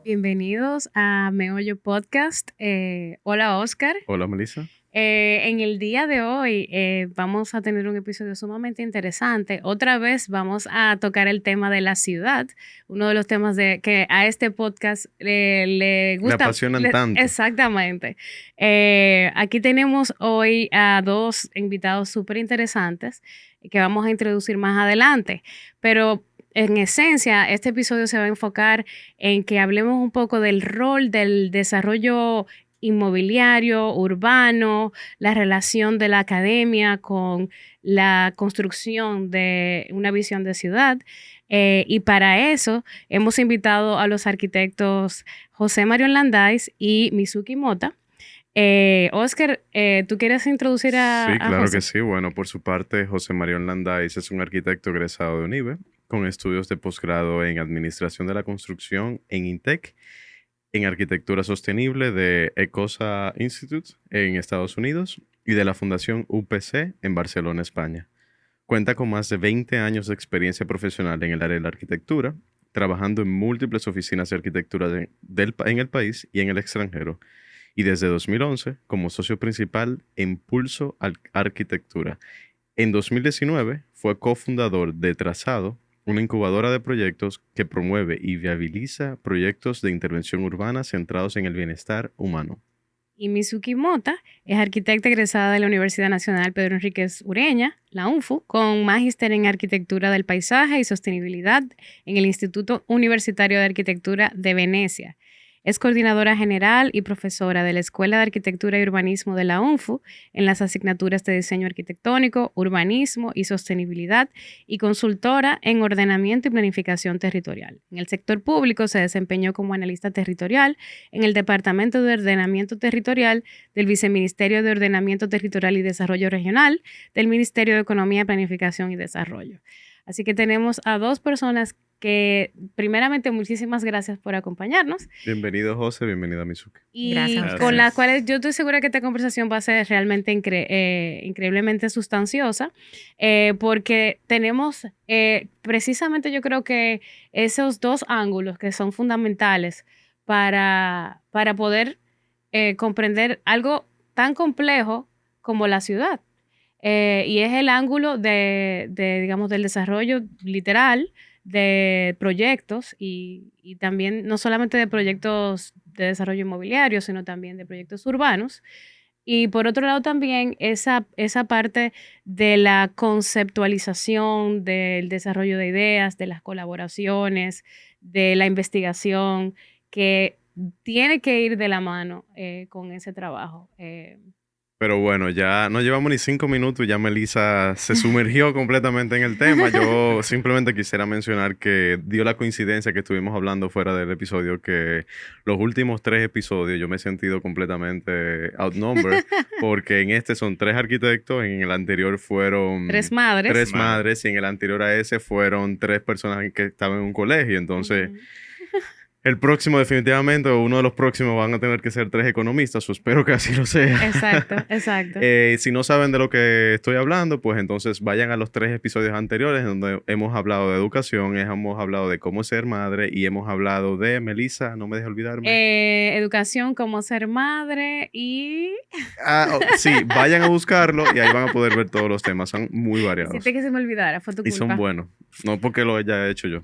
Bienvenidos a Meollo Podcast. Hola, Oscar. Hola, Melissa. En el día de hoy vamos a tener un episodio sumamente interesante. Otra vez vamos a tocar el tema de la ciudad, uno de los temas que a este podcast le gusta. Le apasionan tanto. Exactamente. Aquí tenemos hoy a dos invitados súper interesantes que vamos a introducir más adelante, pero en esencia, este episodio se va a enfocar en que hablemos un poco del rol del desarrollo inmobiliario, urbano, la relación de la academia con la construcción de una visión de ciudad. Y para eso hemos invitado a los arquitectos José Marión Landais y Mizuki Mota. Oscar, ¿tú quieres introducir a Sí, claro José? que sí. Bueno, por su parte, José Marión Landais es un arquitecto egresado de UNIBE con estudios de posgrado en Administración de la Construcción en INTEC, en Arquitectura Sostenible de ECOSA Institute en Estados Unidos y de la Fundación UPC en Barcelona, España. Cuenta con más de 20 años de experiencia profesional en el área de la arquitectura, trabajando en múltiples oficinas de arquitectura en el país y en el extranjero, y desde 2011 como socio principal en Pulso Arquitectura. En 2019 fue cofundador de Trazado, una incubadora de proyectos que promueve y viabiliza proyectos de intervención urbana centrados en el bienestar humano. Y Mizuki Mota es arquitecta egresada de la Universidad Nacional Pedro Enríquez Ureña, la UNFU, con magíster en Arquitectura del Paisaje y Sostenibilidad en el Instituto Universitario de Arquitectura de Venecia. Es coordinadora general y profesora de la Escuela de Arquitectura y Urbanismo de la UNFU en las asignaturas de Diseño Arquitectónico, Urbanismo y Sostenibilidad y consultora en Ordenamiento y Planificación Territorial. En el sector público se desempeñó como analista territorial en el Departamento de Ordenamiento Territorial del Viceministerio de Ordenamiento Territorial y Desarrollo Regional del Ministerio de Economía, Planificación y Desarrollo. Así que tenemos a dos personas que, primeramente, muchísimas gracias por acompañarnos. Bienvenido, José, bienvenida, Mizuki. Y Gracias. con las cuales yo estoy segura que esta conversación va a ser realmente increíblemente sustanciosa, porque tenemos precisamente, yo creo que esos dos ángulos que son fundamentales para poder comprender algo tan complejo como la ciudad. Y es el ángulo digamos, del desarrollo literal de proyectos y también no solamente de proyectos de desarrollo inmobiliario, sino también de proyectos urbanos. Y por otro lado también esa parte de la conceptualización, del desarrollo de ideas, de las colaboraciones, de la investigación, que tiene que ir de la mano con ese trabajo. Pero bueno, ya no llevamos ni 5 minutos y ya Melissa se sumergió completamente en el tema. Yo simplemente quisiera mencionar que dio la coincidencia que estuvimos hablando fuera del episodio que los últimos 3 episodios yo me he sentido completamente outnumbered porque en este son 3 arquitectos, en el anterior fueron 3 madres. 3 madres y en el anterior a ese fueron 3 personas que estaban en un colegio. Entonces... El próximo, definitivamente, o uno de los próximos van a tener que ser 3 economistas, o espero que así lo sea. Exacto, exacto. Si no saben de lo que estoy hablando, pues entonces vayan a los 3 episodios anteriores donde hemos hablado de educación, hemos hablado de cómo ser madre y hemos hablado de, Melissa, no me dejes olvidarme. Educación, cómo ser madre y... Sí, vayan a buscarlo y ahí van a poder ver todos los temas, son muy variados. Hiciste que se me olvidara, fue tu culpa. Y son buenos, no porque lo haya hecho yo.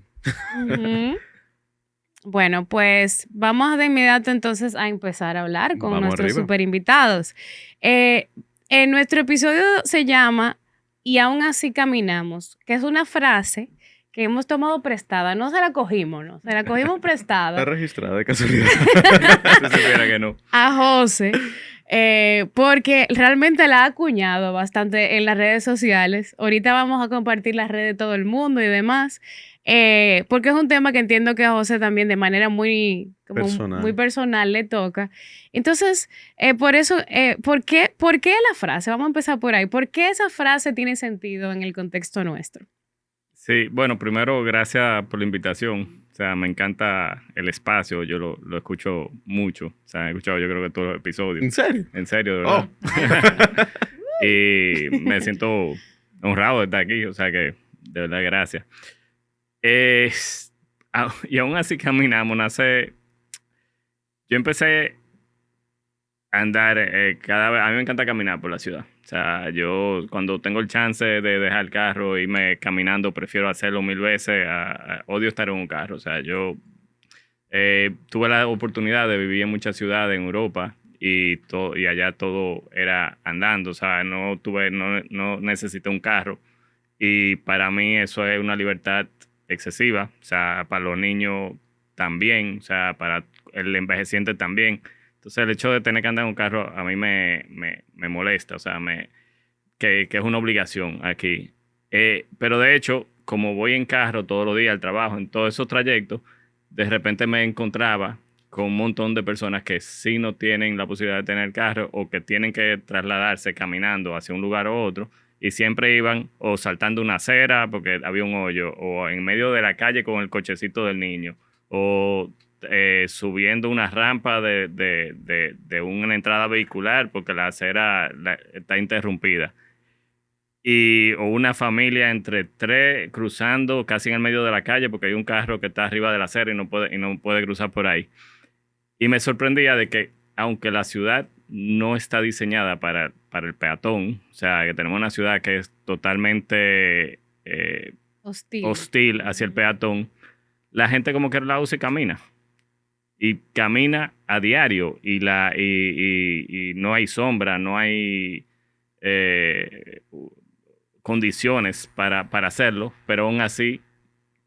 Bueno, pues vamos de inmediato entonces a empezar a hablar con Vamos nuestros arriba. super invitados. En nuestro episodio se llama "Y aún así caminamos", que es una frase que hemos tomado prestada. No se la cogimos, ¿no? Se la cogimos prestada. Está registrada de casualidad. Si supiera que no. A José, porque realmente la ha acuñado bastante en las redes sociales. Ahorita vamos a compartir las redes de todo el mundo y demás, porque es un tema que entiendo que a José también de manera muy personal le toca. Entonces, por eso, ¿por qué la frase? Vamos a empezar por ahí. ¿Por qué esa frase tiene sentido en el contexto nuestro? Sí, bueno, primero, gracias por la invitación. O sea, me encanta el espacio, yo lo escucho mucho. O sea, he escuchado yo creo que todos los episodios. ¿En serio? En serio, de verdad. Y me siento honrado de estar aquí, o sea que, de verdad, gracias. Y aún así caminamos, nace Yo empecé a andar cada vez, a mí me encanta caminar por la ciudad. O sea, yo cuando tengo el chance de dejar el carro, irme caminando, prefiero hacerlo 1000 veces. Odio estar en un carro. O sea, yo tuve la oportunidad de vivir en muchas ciudades en Europa y allá todo era andando. O sea, no necesité un carro. Y para mí eso es una libertad excesiva. O sea, para los niños también. O sea, para el envejeciente también. Entonces el hecho de tener que andar en un carro a mí me molesta. O sea, que es una obligación aquí. Pero de hecho, como voy en carro todos los días al trabajo, en todos esos trayectos, de repente me encontraba con un montón de personas que sí no tienen la posibilidad de tener carro o que tienen que trasladarse caminando hacia un lugar u otro y siempre iban o saltando una acera porque había un hoyo o en medio de la calle con el cochecito del niño o subiendo una rampa de una entrada vehicular porque la acera está interrumpida o una familia entre tres cruzando casi en el medio de la calle porque hay un carro que está arriba de la acera y no puede cruzar por ahí. Y me sorprendía de que aunque la ciudad no está diseñada para el peatón, o sea, que tenemos una ciudad que es totalmente hostil hacia el peatón, la gente como que la usa y camina. Y camina a diario y no hay sombra, no hay condiciones para hacerlo, pero aún así,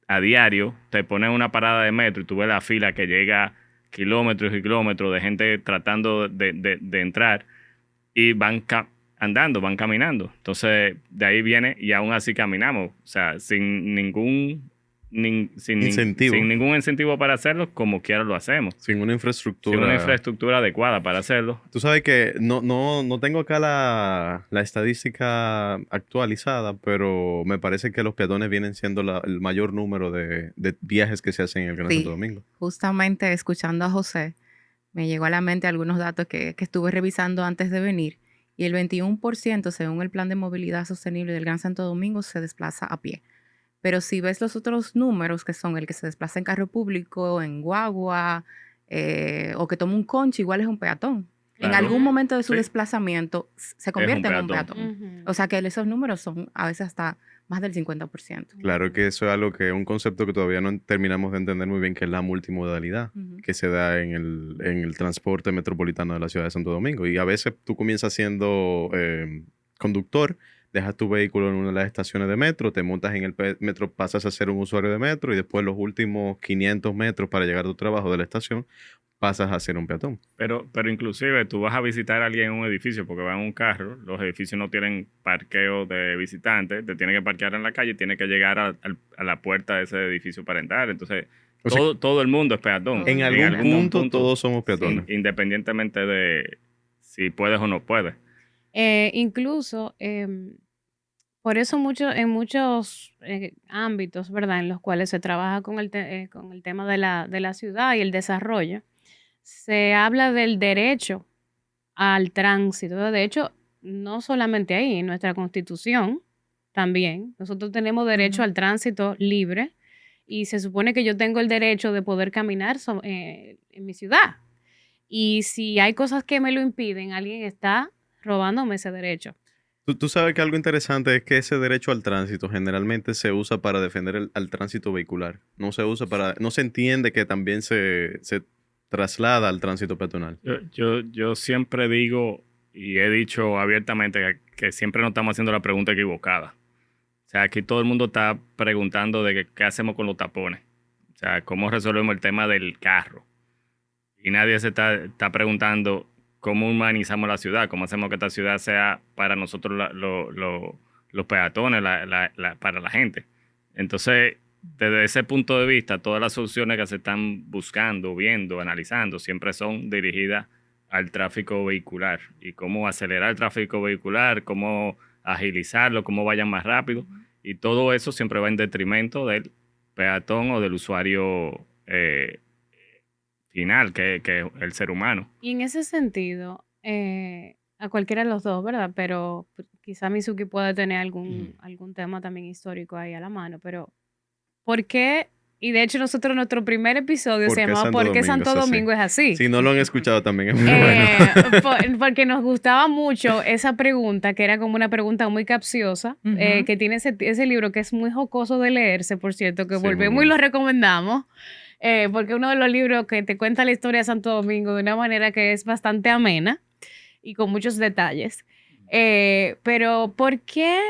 a diario, te ponen una parada de metro y tú ves la fila que llega kilómetros y kilómetros de gente tratando de entrar y van andando, van caminando. Entonces, de ahí viene y aún así caminamos, o sea, sin ningún Incentivo. sin ningún incentivo para hacerlo, como quiera lo hacemos. Sin una Sin una infraestructura adecuada para hacerlo. Tú sabes que no tengo acá la estadística actualizada, pero me parece que los peatones vienen siendo el mayor número de viajes que se hacen en el Gran Santo Domingo. Justamente escuchando a José, me llegó a la mente algunos datos que estuve revisando antes de venir y el 21% según el Plan de Movilidad Sostenible del Gran Santo Domingo se desplaza a pie. Pero si ves los otros números, que son el que se desplaza en carro público, en guagua, o que toma un concho, igual es un peatón. Claro. En algún momento de su Sí. desplazamiento se convierte en un peatón. Ujú. O sea que esos números son a veces hasta más del 50%. Claro que eso es algo un concepto que todavía no terminamos de entender muy bien, que es la multimodalidad Ujú. que se da en el transporte metropolitano de la ciudad de Santo Domingo. Y a veces tú comienzas siendo conductor, dejas tu vehículo en una de las estaciones de metro, te montas en el metro, pasas a ser un usuario de metro y después los últimos 500 metros para llegar a tu trabajo de la estación, pasas a ser un peatón. Pero inclusive tú vas a visitar a alguien en un edificio porque va en un carro, los edificios no tienen parqueo de visitantes, te tienen que parquear en la calle y tienes que llegar a la puerta de ese edificio para entrar. Entonces, O sea, todo el mundo es peatón. En algún punto todos somos peatones. Independientemente de si puedes o no puedes. Incluso, por eso en muchos ámbitos, ¿verdad? En los cuales se trabaja con con el tema de la ciudad y el desarrollo, se habla del derecho al tránsito. De hecho, no solamente ahí, en nuestra Constitución también. Nosotros tenemos derecho Ujú. al tránsito libre y se supone que yo tengo el derecho de poder caminar en mi ciudad. Y si hay cosas que me lo impiden, alguien está robándome ese derecho. Tú sabes que algo interesante es que ese derecho al tránsito generalmente se usa para defender al tránsito vehicular. No se entiende que también se traslada al tránsito peatonal. Yo siempre digo y he dicho abiertamente que siempre nos estamos haciendo la pregunta equivocada. O sea, aquí todo el mundo está preguntando de qué hacemos con los tapones. O sea, cómo resolvemos el tema del carro. Y nadie se está preguntando cómo humanizamos la ciudad, cómo hacemos que esta ciudad sea para nosotros los peatones, para la gente. Entonces, desde ese punto de vista, todas las soluciones que se están buscando, viendo, analizando, siempre son dirigidas al tráfico vehicular y cómo acelerar el tráfico vehicular, cómo agilizarlo, cómo vayan más rápido. Y todo eso siempre va en detrimento del peatón o del usuario final, que es el ser humano. Y en ese sentido, a cualquiera de los dos, ¿verdad? Pero quizá Mizuki pueda tener algún tema también histórico ahí a la mano, pero ¿por qué Y de hecho nosotros nuestro primer episodio ¿Por se qué llamaba Santo ¿Por qué Domingo Santo es así? Domingo es así? Si no lo han escuchado también es muy bueno. Porque nos gustaba mucho esa pregunta, que era como una pregunta muy capciosa, Ujú. que tiene ese libro que es muy jocoso de leerse, por cierto, que Sí, muy volvemos y bueno. lo recomendamos, porque uno de los libros que te cuenta la historia de Santo Domingo de una manera que es bastante amena y con muchos detalles. Pero ¿por qué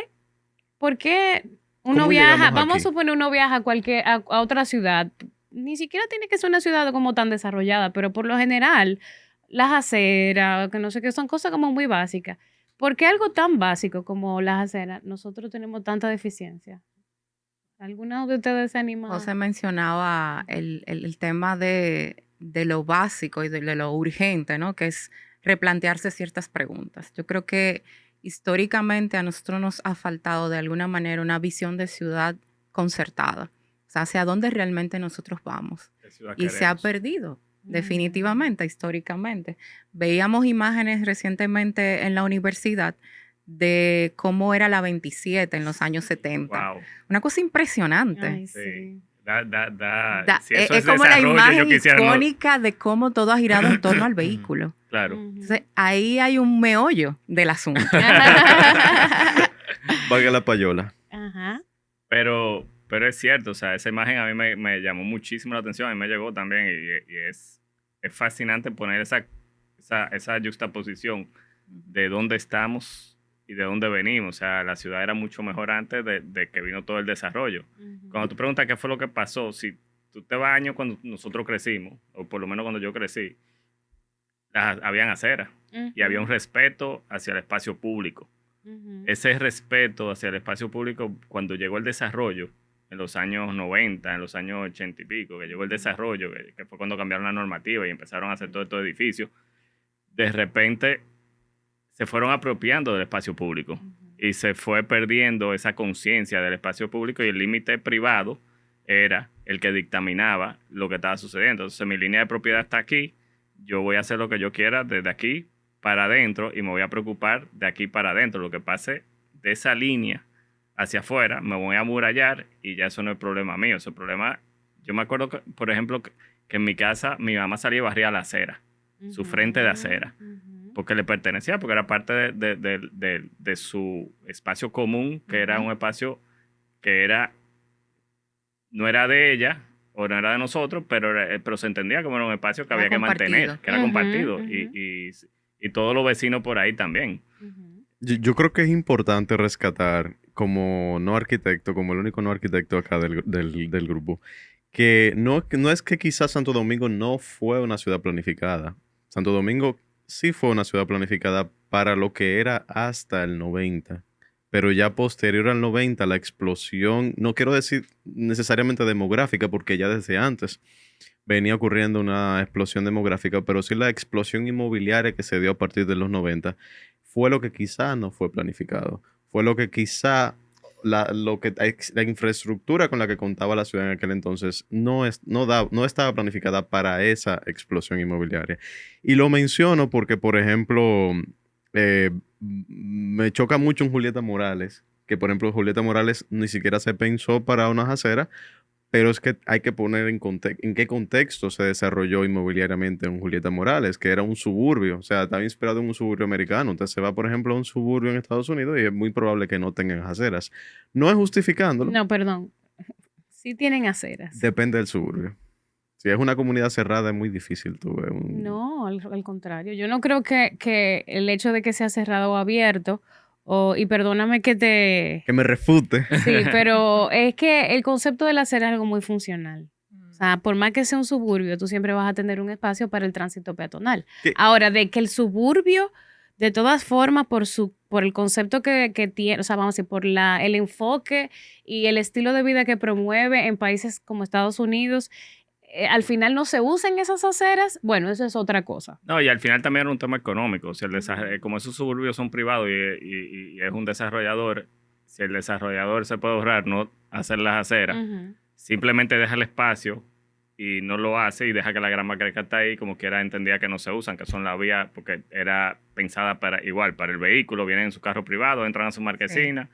uno ¿Cómo viaja? llegamos Vamos a aquí? suponer uno viaja a otra ciudad. Ni siquiera tiene que ser una ciudad como tan desarrollada, pero por lo general, las aceras, que no sé qué, son cosas como muy básicas. ¿Por qué algo tan básico como las aceras nosotros tenemos tanta deficiencia? ¿Alguno de ustedes se anima? José mencionaba el tema de lo básico y de lo urgente, ¿no? Que es replantearse ciertas preguntas. Yo creo que históricamente a nosotros nos ha faltado de alguna manera una visión de ciudad concertada. O sea, hacia dónde realmente nosotros vamos. ¿Qué ciudad Y se ha queremos? perdido, definitivamente, históricamente. Veíamos imágenes recientemente en la universidad de cómo era la 27 en los años 70. Wow. Una cosa impresionante. Ay, Sí. sí. Si eso Es como la desarrollo, yo imagen quisiera no- icónica de cómo todo ha girado en torno al vehículo. Claro. Ujú. Entonces, ahí hay un meollo del asunto. Valga la payola. Ajá. Pero es cierto, o sea, esa imagen a mí me llamó muchísimo la atención, a mí me llegó también y es fascinante poner esa juxtaposición de dónde estamos y de dónde venimos. O sea, la ciudad era mucho mejor antes de que vino todo el desarrollo. Ujú. Cuando tú preguntas qué fue lo que pasó, si tú te vas años cuando nosotros crecimos, o por lo menos cuando yo crecí, habían aceras y había un respeto hacia el espacio público. Ujú. Ese respeto hacia el espacio público, cuando llegó el desarrollo, en los años 90, en los años 80 y pico, que llegó el desarrollo, que fue cuando cambiaron la normativa y empezaron a hacer todos estos edificios, de repente se fueron apropiando del espacio público y se fue perdiendo esa conciencia del espacio público y el límite privado era el que dictaminaba lo que estaba sucediendo. Entonces mi línea de propiedad está aquí, yo voy a hacer lo que yo quiera desde aquí para adentro y me voy a preocupar de aquí para adentro. Lo que pase de esa línea hacia afuera, me voy a amurallar y ya eso no es problema mío. Ese problema, yo me acuerdo, que, por ejemplo, que en mi casa mi mamá salía y barría la acera, su frente de acera, Ujú. porque le pertenecía, porque era parte de su espacio común, que era un espacio que no era de ella o no era de nosotros, pero se entendía como era un espacio que Era había que mantener, compartido. que era Ujú, compartido. ujú. Y todos los vecinos por ahí también. Ujú. Yo creo que es importante rescatar como no arquitecto, como el único no arquitecto acá del grupo, que no es que quizás Santo Domingo no fue una ciudad planificada. Santo Domingo sí fue una ciudad planificada para lo que era hasta el 90. Pero ya posterior al 90, la explosión, no quiero decir necesariamente demográfica, porque ya desde antes venía ocurriendo una explosión demográfica, pero sí la explosión inmobiliaria que se dio a partir de los 90 fue lo que quizá no fue planificado. Fue lo que quizá la infraestructura con la que contaba la ciudad en aquel entonces no estaba planificada para esa explosión inmobiliaria. Y lo menciono porque, por ejemplo, me choca mucho en Julieta Morales, que por ejemplo Julieta Morales ni siquiera se pensó para unas aceras, pero es que hay que poner en qué contexto se desarrolló inmobiliariamente en Julieta Morales, que era un suburbio, o sea, estaba inspirado en un suburbio americano. Entonces se va, por ejemplo, a un suburbio en Estados Unidos y es muy probable que no tengan aceras. No es justificándolo, No, perdón. Sí tienen aceras. depende del suburbio. Si es una comunidad cerrada es muy difícil tú ver un... No, al contrario. Yo no creo que el hecho de que sea cerrado o abierto, y perdóname que te... Que me refute. Sí, pero es que el concepto de la acera es algo muy funcional. O sea, por más que sea un suburbio, tú siempre vas a tener un espacio para el tránsito peatonal. ¿Qué? Ahora, de que el suburbio, de todas formas, por el concepto que tiene, o sea, vamos a decir, por el enfoque y el estilo de vida que promueve en países como Estados Unidos, al final no se usan esas aceras, bueno, eso es otra cosa. No, y al final también era un tema económico. Si como esos suburbios son privados y es un desarrollador, si el desarrollador se puede ahorrar no hacer las aceras, Ujú. simplemente deja el espacio y no lo hace y deja que la gran maqueta está ahí, como quiera entendía que no se usan, que son la vía, porque era pensada para el vehículo, vienen en su carro privado, entran a su marquesina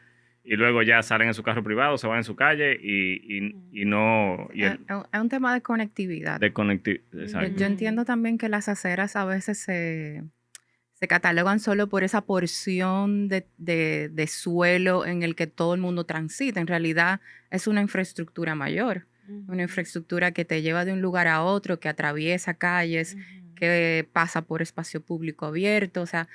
y luego ya salen en su carro privado, se van en su calle y no... Y Es un tema de conectividad. Exacto. Yo entiendo también que las aceras a veces se catalogan solo por esa porción de suelo en el que todo el mundo transita. En realidad es una infraestructura mayor, una infraestructura que te lleva de un lugar a otro, que atraviesa calles, que pasa por espacio público abierto. O sea,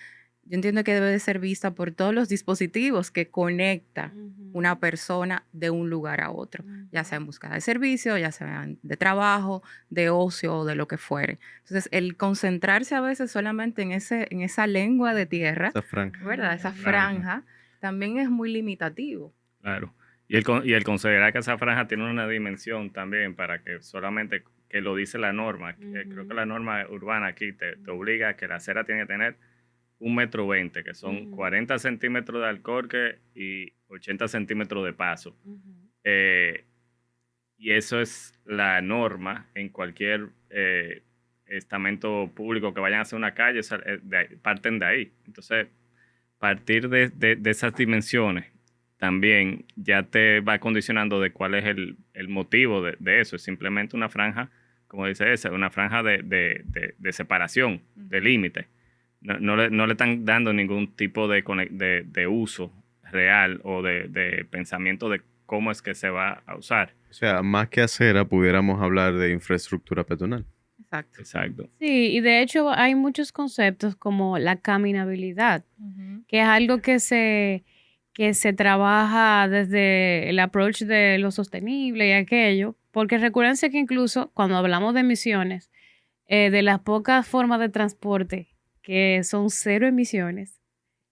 yo entiendo que debe de ser vista por todos los dispositivos que conecta una persona de un lugar a otro, ya sea en busca de servicio, ya sea de trabajo, de ocio o de lo que fuere. Entonces, el concentrarse a veces solamente en esa lengua de tierra, Esa franja. ¿verdad? Esa franja, también es muy limitativo. Claro. Y el considerar que esa franja tiene una dimensión también para que solamente, que lo dice la norma, creo que la norma urbana aquí te obliga a que la acera tiene que tener 1,20 m, que son 40 centímetros de alcorque y 80 centímetros de paso. Y eso es la norma en cualquier estamento público que vayan a hacer una calle, parten de ahí. Entonces, partir de esas dimensiones también ya te va condicionando de cuál es el motivo de eso. Es simplemente una franja, como dice esa, una franja de separación, de límite. No le están dando ningún tipo de uso real o de pensamiento de cómo es que se va a usar. O sea, más que acera, pudiéramos hablar de infraestructura peatonal. Exacto. Sí, y de hecho hay muchos conceptos como la caminabilidad, que es algo que se trabaja desde el approach de lo sostenible y aquello, porque recuérdense que incluso cuando hablamos de emisiones, de las pocas formas de transporte que son cero emisiones,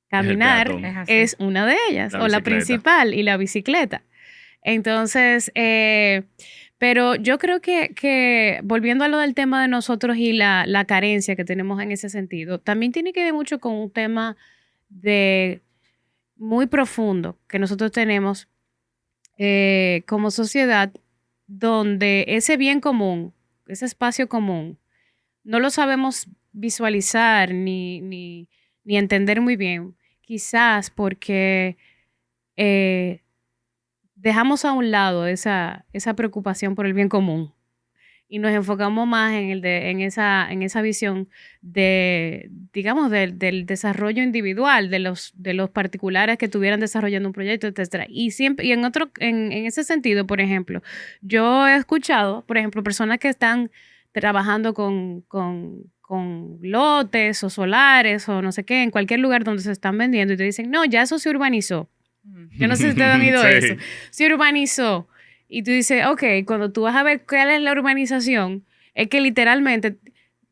caminar es una de ellas, o la principal, y la bicicleta. Entonces, pero yo creo que volviendo a lo del tema de nosotros y la carencia que tenemos en ese sentido, también tiene que ver mucho con un tema muy profundo que nosotros tenemos como sociedad, donde ese bien común, ese espacio común, no lo sabemos visualizar ni entender muy bien, quizás porque dejamos a un lado esa preocupación por el bien común y nos enfocamos más en esa visión digamos, del desarrollo individual, de los particulares que estuvieran desarrollando un proyecto, etcétera. Y siempre, en ese sentido, por ejemplo, yo he escuchado, por ejemplo, personas que están trabajando con lotes o solares o no sé qué, en cualquier lugar donde se están vendiendo y te dicen, no, ya eso se urbanizó. Yo no sé si ustedes han oído eso. Se urbanizó. Y tú dices, ok, cuando tú vas a ver cuál es la urbanización, es que literalmente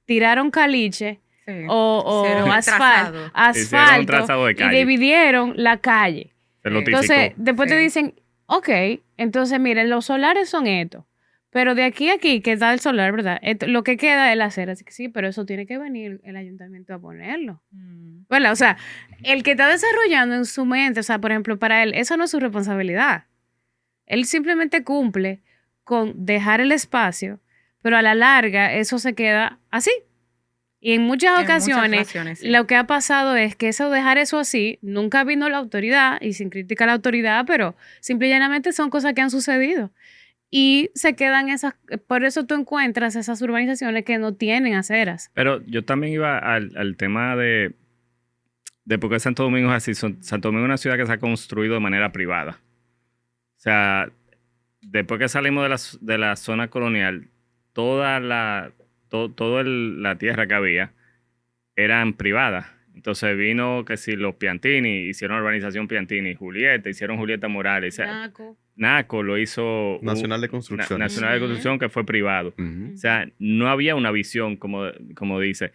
tiraron caliche o asfalto y dividieron la calle. Entonces, después te dicen, ok, entonces miren, los solares son estos. Pero de aquí a aquí, que está el solar, ¿verdad? Lo que queda es la acera. Así que sí, pero eso tiene que venir el ayuntamiento a ponerlo. ¿Verdad? O sea, el que está desarrollando en su mente, o sea, por ejemplo, para él, eso no es su responsabilidad. Él simplemente cumple con dejar el espacio, pero a la larga eso se queda así. Y en muchas ocasiones sí. Lo que ha pasado es que dejar eso así, nunca vino la autoridad, y sin crítica a la autoridad, pero simple y llanamente son cosas que han sucedido. Y se quedan por eso tú encuentras esas urbanizaciones que no tienen aceras. Pero yo también iba al tema de por qué Santo Domingo es así. Santo Domingo es una ciudad que se ha construido de manera privada. O sea, después que salimos de la zona colonial, toda la tierra que había eran privadas. Entonces vino que si los Piantini hicieron urbanización Piantini, Julieta, hicieron Julieta Morales. Naco lo hizo Nacional de Construcción. Nacional de Construcción, que fue privado. O sea, no había una visión, como dice,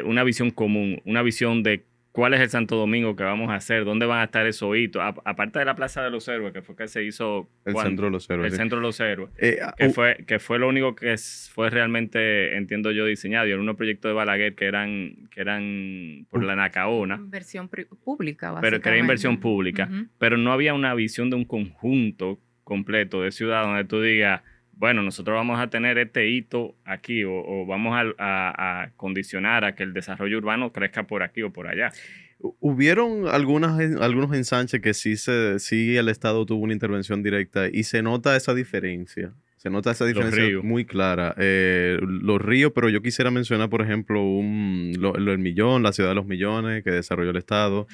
una visión común, una visión de cuál es el Santo Domingo que vamos a hacer, dónde van a estar esos hitos, aparte de la Plaza de los Héroes, que fue que se hizo el Centro de los Héroes. El Centro de los Héroes, que fue lo único que fue realmente, entiendo yo, diseñado. Y eran unos proyectos de Balaguer que eran por la Nacaona. Inversión pública, básicamente. Pero que era inversión pública. Pero no había una visión de un conjunto completo de ciudad donde tú digas, bueno, nosotros vamos a tener este hito aquí o vamos a condicionar a que el desarrollo urbano crezca por aquí o por allá. Hubieron algunos ensanches que sí el Estado tuvo una intervención directa y se nota esa diferencia. Se nota esa Los diferencia ríos. muy clara. Los ríos, pero yo quisiera mencionar, por ejemplo, el Millón, la ciudad de los millones que desarrolló el Estado.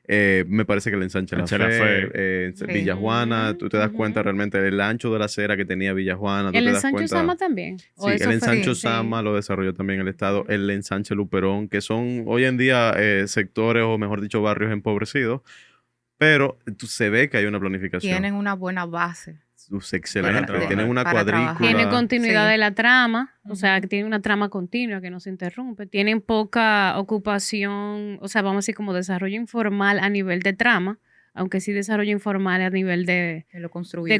Me parece que el ensanche La Sánchez La Fe, Fe. Villa Juana, tú te das cuenta Ujú. realmente del ancho de la acera que tenía Villa Juana, tú ¿El te das ensanche Usama cuenta. también? ¿O Sí, el eso fue? ensanche Sí. Osama lo desarrolló también el Estado, el ensanche Luperón, que son hoy en día sectores o mejor dicho barrios empobrecidos, pero se ve que hay una planificación. Tienen una buena base Excelente, trabajar. tienen una para trabajar. Tiene cuadrícula. continuidad Sí. de la trama, o sea, Ujú. que tiene una trama continua que no se interrumpe. Tienen poca ocupación, o sea, vamos a decir como desarrollo informal a nivel de trama, aunque sí desarrollo informal a nivel De lo construido. de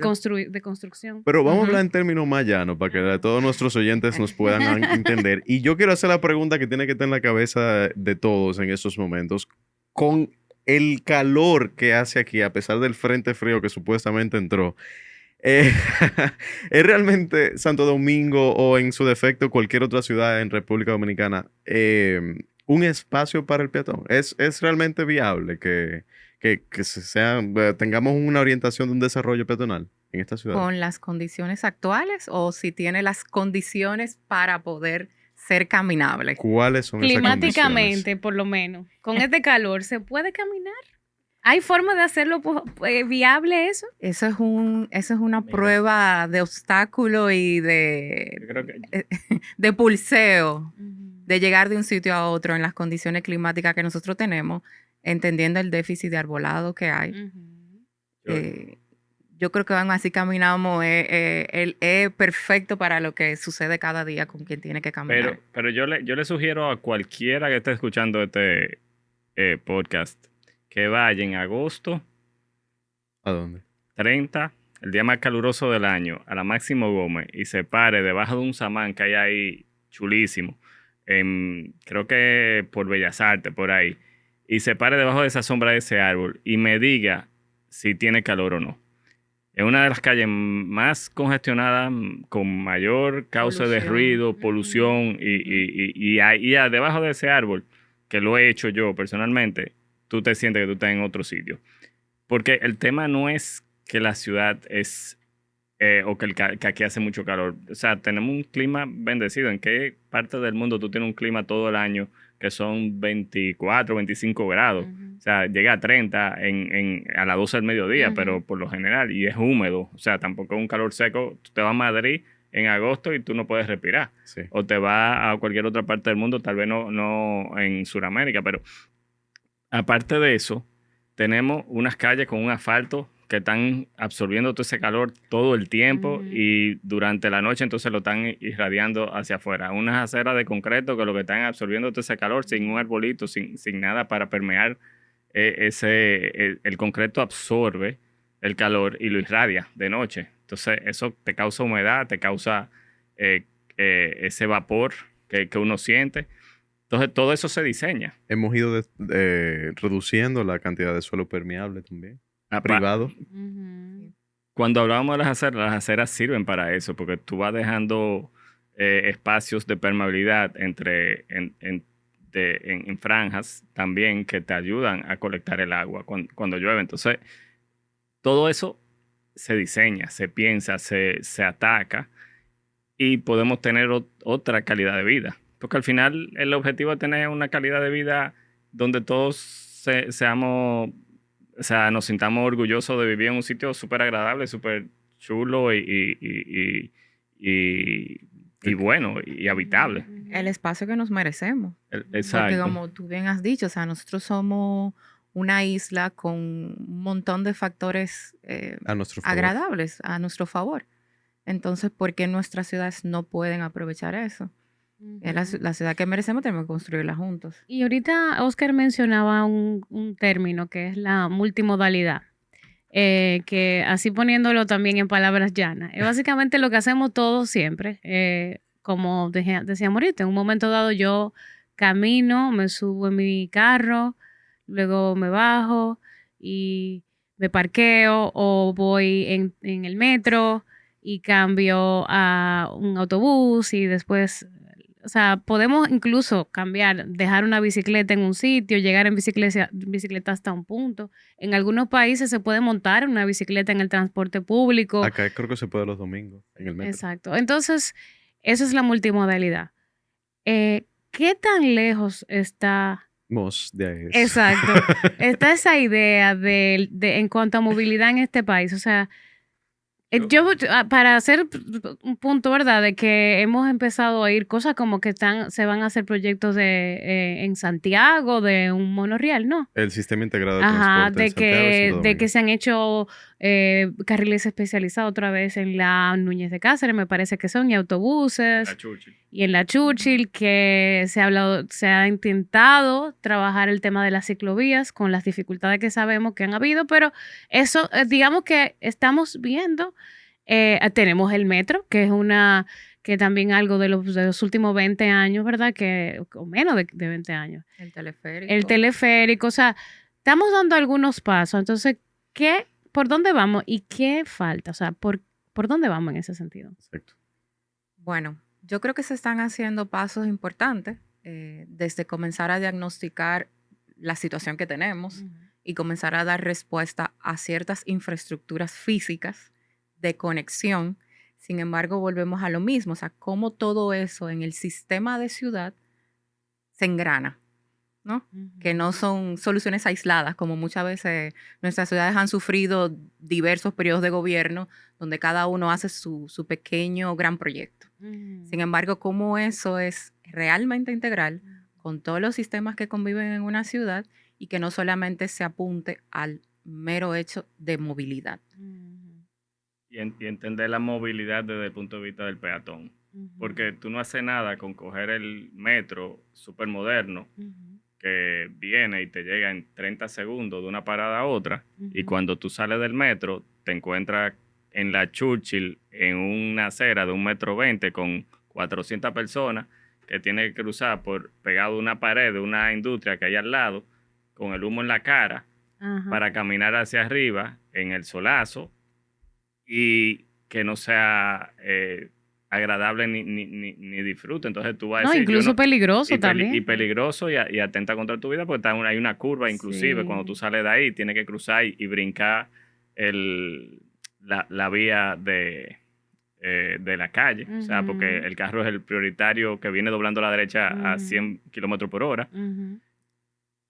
construcción. Pero vamos a Ujú. hablar en términos más llanos para que todos nuestros oyentes nos puedan entender. Y yo quiero hacer la pregunta que tiene que estar en la cabeza de todos en estos momentos. Con el calor que hace aquí, a pesar del frente frío que supuestamente entró, eh, ¿es realmente Santo Domingo o en su defecto cualquier otra ciudad en República Dominicana un espacio para el peatón? ¿Es realmente viable tengamos una orientación de un desarrollo peatonal en esta ciudad? Con las condiciones actuales o si tiene las condiciones para poder ser caminable. ¿Cuáles son esas condiciones? Climáticamente, por lo menos, con este calor, ¿se puede caminar? ¿Hay forma de hacerlo viable eso? Eso es una Mira. prueba de obstáculo y Yo creo que de pulseo, de llegar de un sitio a otro en las condiciones climáticas que nosotros tenemos, entendiendo el déficit de arbolado que hay. Ujú. Eh, yo creo que aún así caminamos, es perfecto para lo que sucede cada día con quien tiene que caminar. Pero yo le sugiero a cualquiera que esté escuchando este podcast que vaya en agosto ¿A dónde? 30, el día más caluroso del año, a la Máximo Gómez y se pare debajo de un samán que hay ahí chulísimo, creo que por Bellas Artes, por ahí, y se pare debajo de esa sombra de ese árbol y me diga si tiene calor o no. Es una de las calles más congestionadas, con mayor causa de Polución. ruido, polución, y debajo de ese árbol, que lo he hecho yo personalmente, tú te sientes que tú estás en otro sitio. Porque el tema no es que la ciudad es, o que aquí hace mucho calor. O sea, tenemos un clima bendecido. ¿En qué parte del mundo tú tienes un clima todo el año que son 24, 25 grados? Ujú. O sea, llega a 30 a las 12 del mediodía, Ujú. pero por lo general, y es húmedo. O sea, tampoco es un calor seco. Tú te vas a Madrid en agosto y tú no puedes respirar. Sí. O te vas a cualquier otra parte del mundo, tal vez no en Sudamérica, pero aparte de eso, tenemos unas calles con un asfalto que están absorbiendo todo ese calor todo el tiempo Ujú. y durante la noche entonces lo están irradiando hacia afuera. Unas aceras de concreto que lo que están absorbiendo todo ese calor sin un arbolito, sin nada para permear el concreto absorbe el calor y lo irradia de noche. Entonces eso te causa humedad, te causa ese vapor que uno siente. Entonces todo eso se diseña. Hemos ido reduciendo la cantidad de suelo permeable también. Privado. Ujú. Cuando hablábamos de las aceras sirven para eso, porque tú vas dejando espacios de permeabilidad en franjas también que te ayudan a colectar el agua cuando llueve. Entonces, todo eso se diseña, se piensa, se ataca y podemos tener otra calidad de vida. Porque al final el objetivo es tener una calidad de vida donde todos seamos, o sea, nos sintamos orgullosos de vivir en un sitio súper agradable, súper chulo y bueno y habitable. El espacio que nos merecemos. Porque Exacto. como tú bien has dicho, o sea, nosotros somos una isla con un montón de factores A nuestro favor. agradables a nuestro favor. Entonces, ¿por qué nuestras ciudades no pueden aprovechar eso? Es la ciudad que merecemos, tenemos que construirla juntos. Y ahorita Oscar mencionaba un término que es la multimodalidad, que así poniéndolo también en palabras llanas, es básicamente lo que hacemos todos siempre. Como decíamos ahorita, en un momento dado yo camino, me subo en mi carro, luego me bajo y me parqueo o voy en el metro y cambio a un autobús y después o sea, podemos incluso cambiar, dejar una bicicleta en un sitio, llegar en bicicleta hasta un punto. En algunos países se puede montar una bicicleta en el transporte público. Acá creo que se puede los domingos en el metro. Exacto. Entonces, eso es la multimodalidad. ¿Qué tan lejos está? De eso. Exacto. Está esa idea en cuanto a movilidad en este país. O sea, para hacer un punto, ¿verdad? De que hemos empezado a oír cosas como que se van a hacer proyectos en Santiago de un monorriel, ¿no? El sistema integrado de Ajá, transporte en Santiago y Santo de que Domingo. se han hecho carriles especializados otra vez en la Núñez de Cáceres, me parece que son, y autobuses. La Churchill. Y en la Churchill, que se ha intentado trabajar el tema de las ciclovías con las dificultades que sabemos que han habido, pero eso, digamos que estamos viendo, tenemos el metro, que es que también algo de los últimos 20 años, ¿verdad? O menos de 20 años. El teleférico. El teleférico, o sea, estamos dando algunos pasos. Entonces, ¿por dónde vamos y qué falta? O sea, ¿por dónde vamos en ese sentido? Exacto. Bueno, yo creo que se están haciendo pasos importantes desde comenzar a diagnosticar la situación que tenemos y comenzar a dar respuesta a ciertas infraestructuras físicas de conexión. Sin embargo, volvemos a lo mismo, o sea, cómo todo eso en el sistema de ciudad se engrana, ¿no? Que no son soluciones aisladas, como muchas veces nuestras ciudades han sufrido diversos periodos de gobierno donde cada uno hace su pequeño gran proyecto. Sin embargo, cómo eso es realmente integral con todos los sistemas que conviven en una ciudad y que no solamente se apunte al mero hecho de movilidad. Y entender la movilidad desde el punto de vista del peatón. Porque tú no haces nada con coger el metro súper moderno que viene y te llega en 30 segundos de una parada a otra, y cuando tú sales del metro te encuentras en la Churchill en una acera de 1,20 m con 400 personas que tiene que cruzar pegado a una pared de una industria que hay al lado, con el humo en la cara, para caminar hacia arriba en el solazo, y que no sea agradable ni disfrute. Entonces tú vas a decir... incluso peligroso también. Y peligroso y atenta contra tu vida, porque hay una curva inclusive. Cuando tú sales de ahí tienes que cruzar y brincar la vía de la calle. O sea, porque el carro es el prioritario que viene doblando a la derecha a 100 km/h.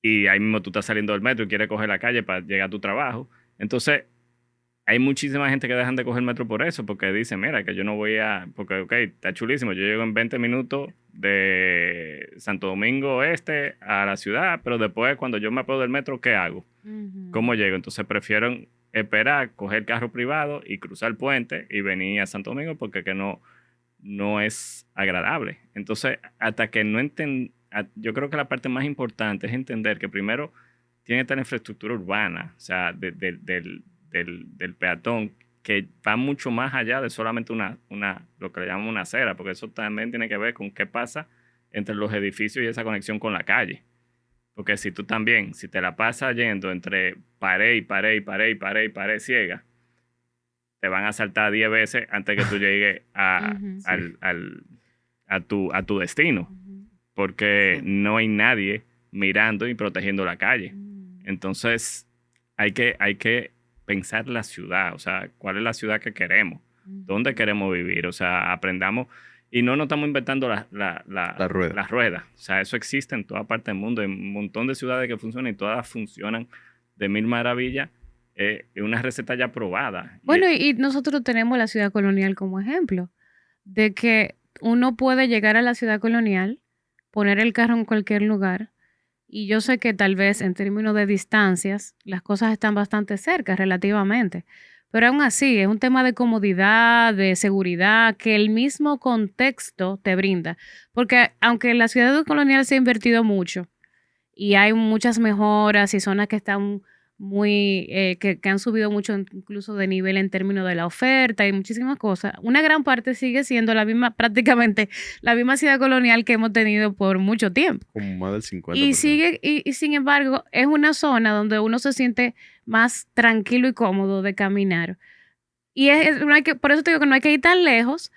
Y ahí mismo tú estás saliendo del metro y quieres coger la calle para llegar a tu trabajo. Entonces, hay muchísima gente que dejan de coger el metro por eso, porque dicen, mira, que yo no voy porque, ok, está chulísimo, yo llego en 20 minutos de Santo Domingo Este a la ciudad, pero después cuando yo me apego del metro, ¿qué hago? ¿Cómo llego? Entonces prefiero esperar, coger el carro privado y cruzar el puente y venir a Santo Domingo, porque que no es agradable. Entonces, hasta que yo creo que la parte más importante es entender que primero tiene que estar la infraestructura urbana, o sea, del peatón, que va mucho más allá de solamente lo que le llamamos una acera, porque eso también tiene que ver con qué pasa entre los edificios y esa conexión con la calle. Porque si tú también, si te la pasas yendo entre pared y pared y pared y pared y pared ciega, te van a asaltar 10 veces antes que tú llegues a tu destino, porque no hay nadie mirando y protegiendo la calle. Entonces hay que pensar la ciudad, o sea, cuál es la ciudad que queremos, dónde queremos vivir, o sea, aprendamos y no nos estamos inventando la rueda. O sea, eso existe en toda parte del mundo, hay un montón de ciudades que funcionan y todas funcionan de mil maravillas, es una receta ya probada. Bueno, y nosotros tenemos la ciudad colonial como ejemplo, de que uno puede llegar a la ciudad colonial, poner el carro en cualquier lugar. Y yo sé que tal vez en términos de distancias las cosas están bastante cerca relativamente, pero aún así es un tema de comodidad, de seguridad, que el mismo contexto te brinda. Porque aunque en la ciudad colonial se ha invertido mucho y hay muchas mejoras y zonas que están que han subido mucho incluso de nivel en términos de la oferta y muchísimas cosas, una gran parte sigue siendo prácticamente la misma ciudad colonial que hemos tenido por mucho tiempo. Como más del 50%. Y sin embargo, es una zona donde uno se siente más tranquilo y cómodo de caminar. Y por eso te digo que no hay que ir tan lejos,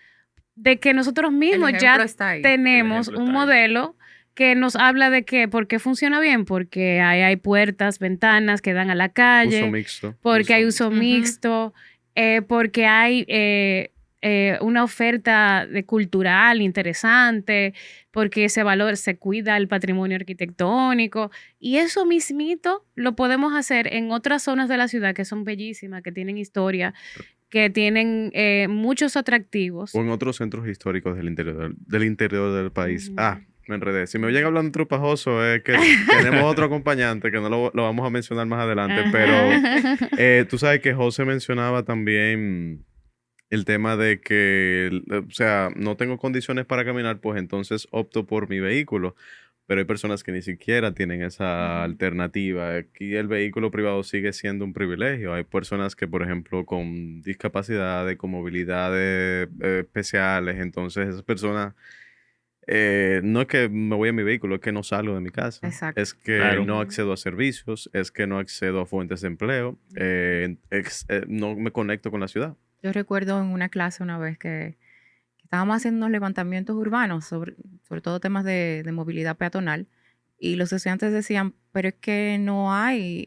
de que nosotros mismos El ya ejemplo está ahí. tenemos El ejemplo un está ahí. modelo que nos habla de que por qué funciona bien, porque hay puertas, ventanas que dan a la Uso calle, mixto. porque hay Uso uso mixto. mixto, porque hay una oferta de cultural interesante, porque se cuida el patrimonio arquitectónico, y eso mismito lo podemos hacer en otras zonas de la ciudad que son bellísimas, que tienen historia, que tienen muchos atractivos. O en otros centros históricos del interior del país. Ujú. Ah, me enredé. Si me oyen hablando trupajoso, es que tenemos otro acompañante que no lo vamos a mencionar más adelante, pero tú sabes que José mencionaba también el tema de que, o sea, no tengo condiciones para caminar, pues entonces opto por mi vehículo. Pero hay personas que ni siquiera tienen esa Ujú. alternativa. Aquí el vehículo privado sigue siendo un privilegio. Hay personas que, por ejemplo, con discapacidades, con movilidades especiales, entonces esas personas, no es que me voy a mi vehículo, es que no salgo de mi casa. Exacto. Es que Claro. no accedo a servicios, es que no accedo a fuentes de empleo, no me conecto con la ciudad. Yo recuerdo en una clase una vez que estábamos haciendo unos levantamientos urbanos sobre todo temas de movilidad peatonal y los estudiantes decían, pero es que no hay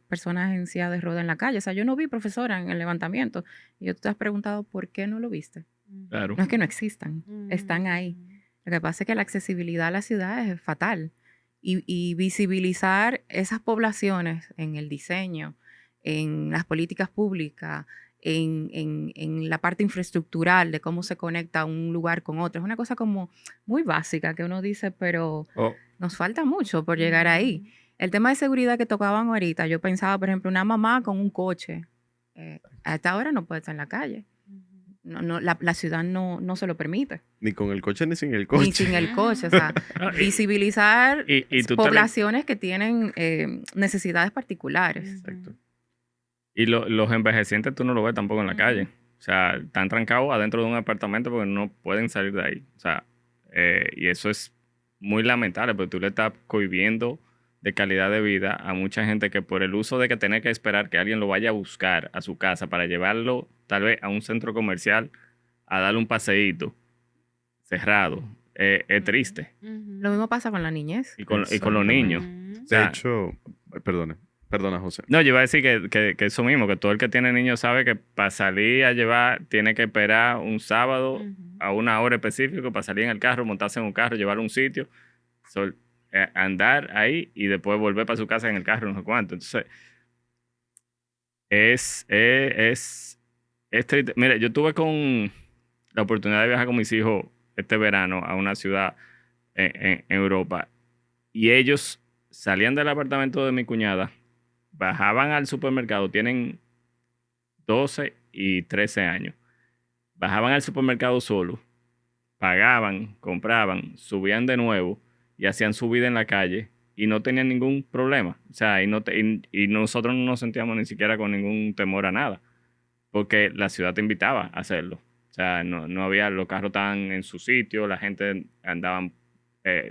personas en silla de ruedas en la calle. O sea, yo no vi profesora en el levantamiento. Y yo te has preguntado, ¿por qué no lo viste? Claro. No es que no existan, están ahí. Lo que pasa es que la accesibilidad a la ciudad es fatal. Y visibilizar esas poblaciones en el diseño, en las políticas públicas, en la parte infraestructural de cómo se conecta un lugar con otro. Es una cosa como muy básica que uno dice, pero Oh, nos falta mucho por llegar ahí. El tema de seguridad que tocaban ahorita, yo pensaba, por ejemplo, una mamá con un coche, a esta hora no puede estar en la calle. No, la ciudad no se lo permite. Ni con el coche ni sin el Ni coche. sin el coche. O sea, no, visibilizar y tú poblaciones que tienen necesidades particulares. Exacto. Y los envejecientes tú no lo ves tampoco en la calle. O sea, están trancados adentro de un apartamento porque no pueden salir de ahí. O sea, y eso es muy lamentable porque tú le estás cohibiendo de calidad de vida a mucha gente que por el uso de que tener que esperar que alguien lo vaya a buscar a su casa para llevarlo tal vez a un centro comercial a darle un paseíto cerrado, es triste. Lo mismo pasa con la niñez. Y con los niños. O De sea, hecho, perdona, José. no, yo iba a decir que eso mismo, que todo el que tiene niños sabe que para salir a llevar tiene que esperar un sábado a una hora específica para salir en el carro, montarse en un carro, llevarlo a un sitio, andar ahí y después volver para su casa en el carro, no sé cuánto. Entonces, es triste. Mira, yo tuve con la oportunidad de viajar con mis hijos este verano a una ciudad en Europa y ellos salían del apartamento de mi cuñada, bajaban al supermercado, tienen 12 y 13 años, bajaban al supermercado solo, pagaban, compraban, subían de nuevo y hacían su vida en la calle y no tenían ningún problema. O sea, y nosotros no nos sentíamos ni siquiera con ningún temor a nada, porque la ciudad te invitaba a hacerlo. O sea, no había, los carros estaban en su sitio, la gente andaban,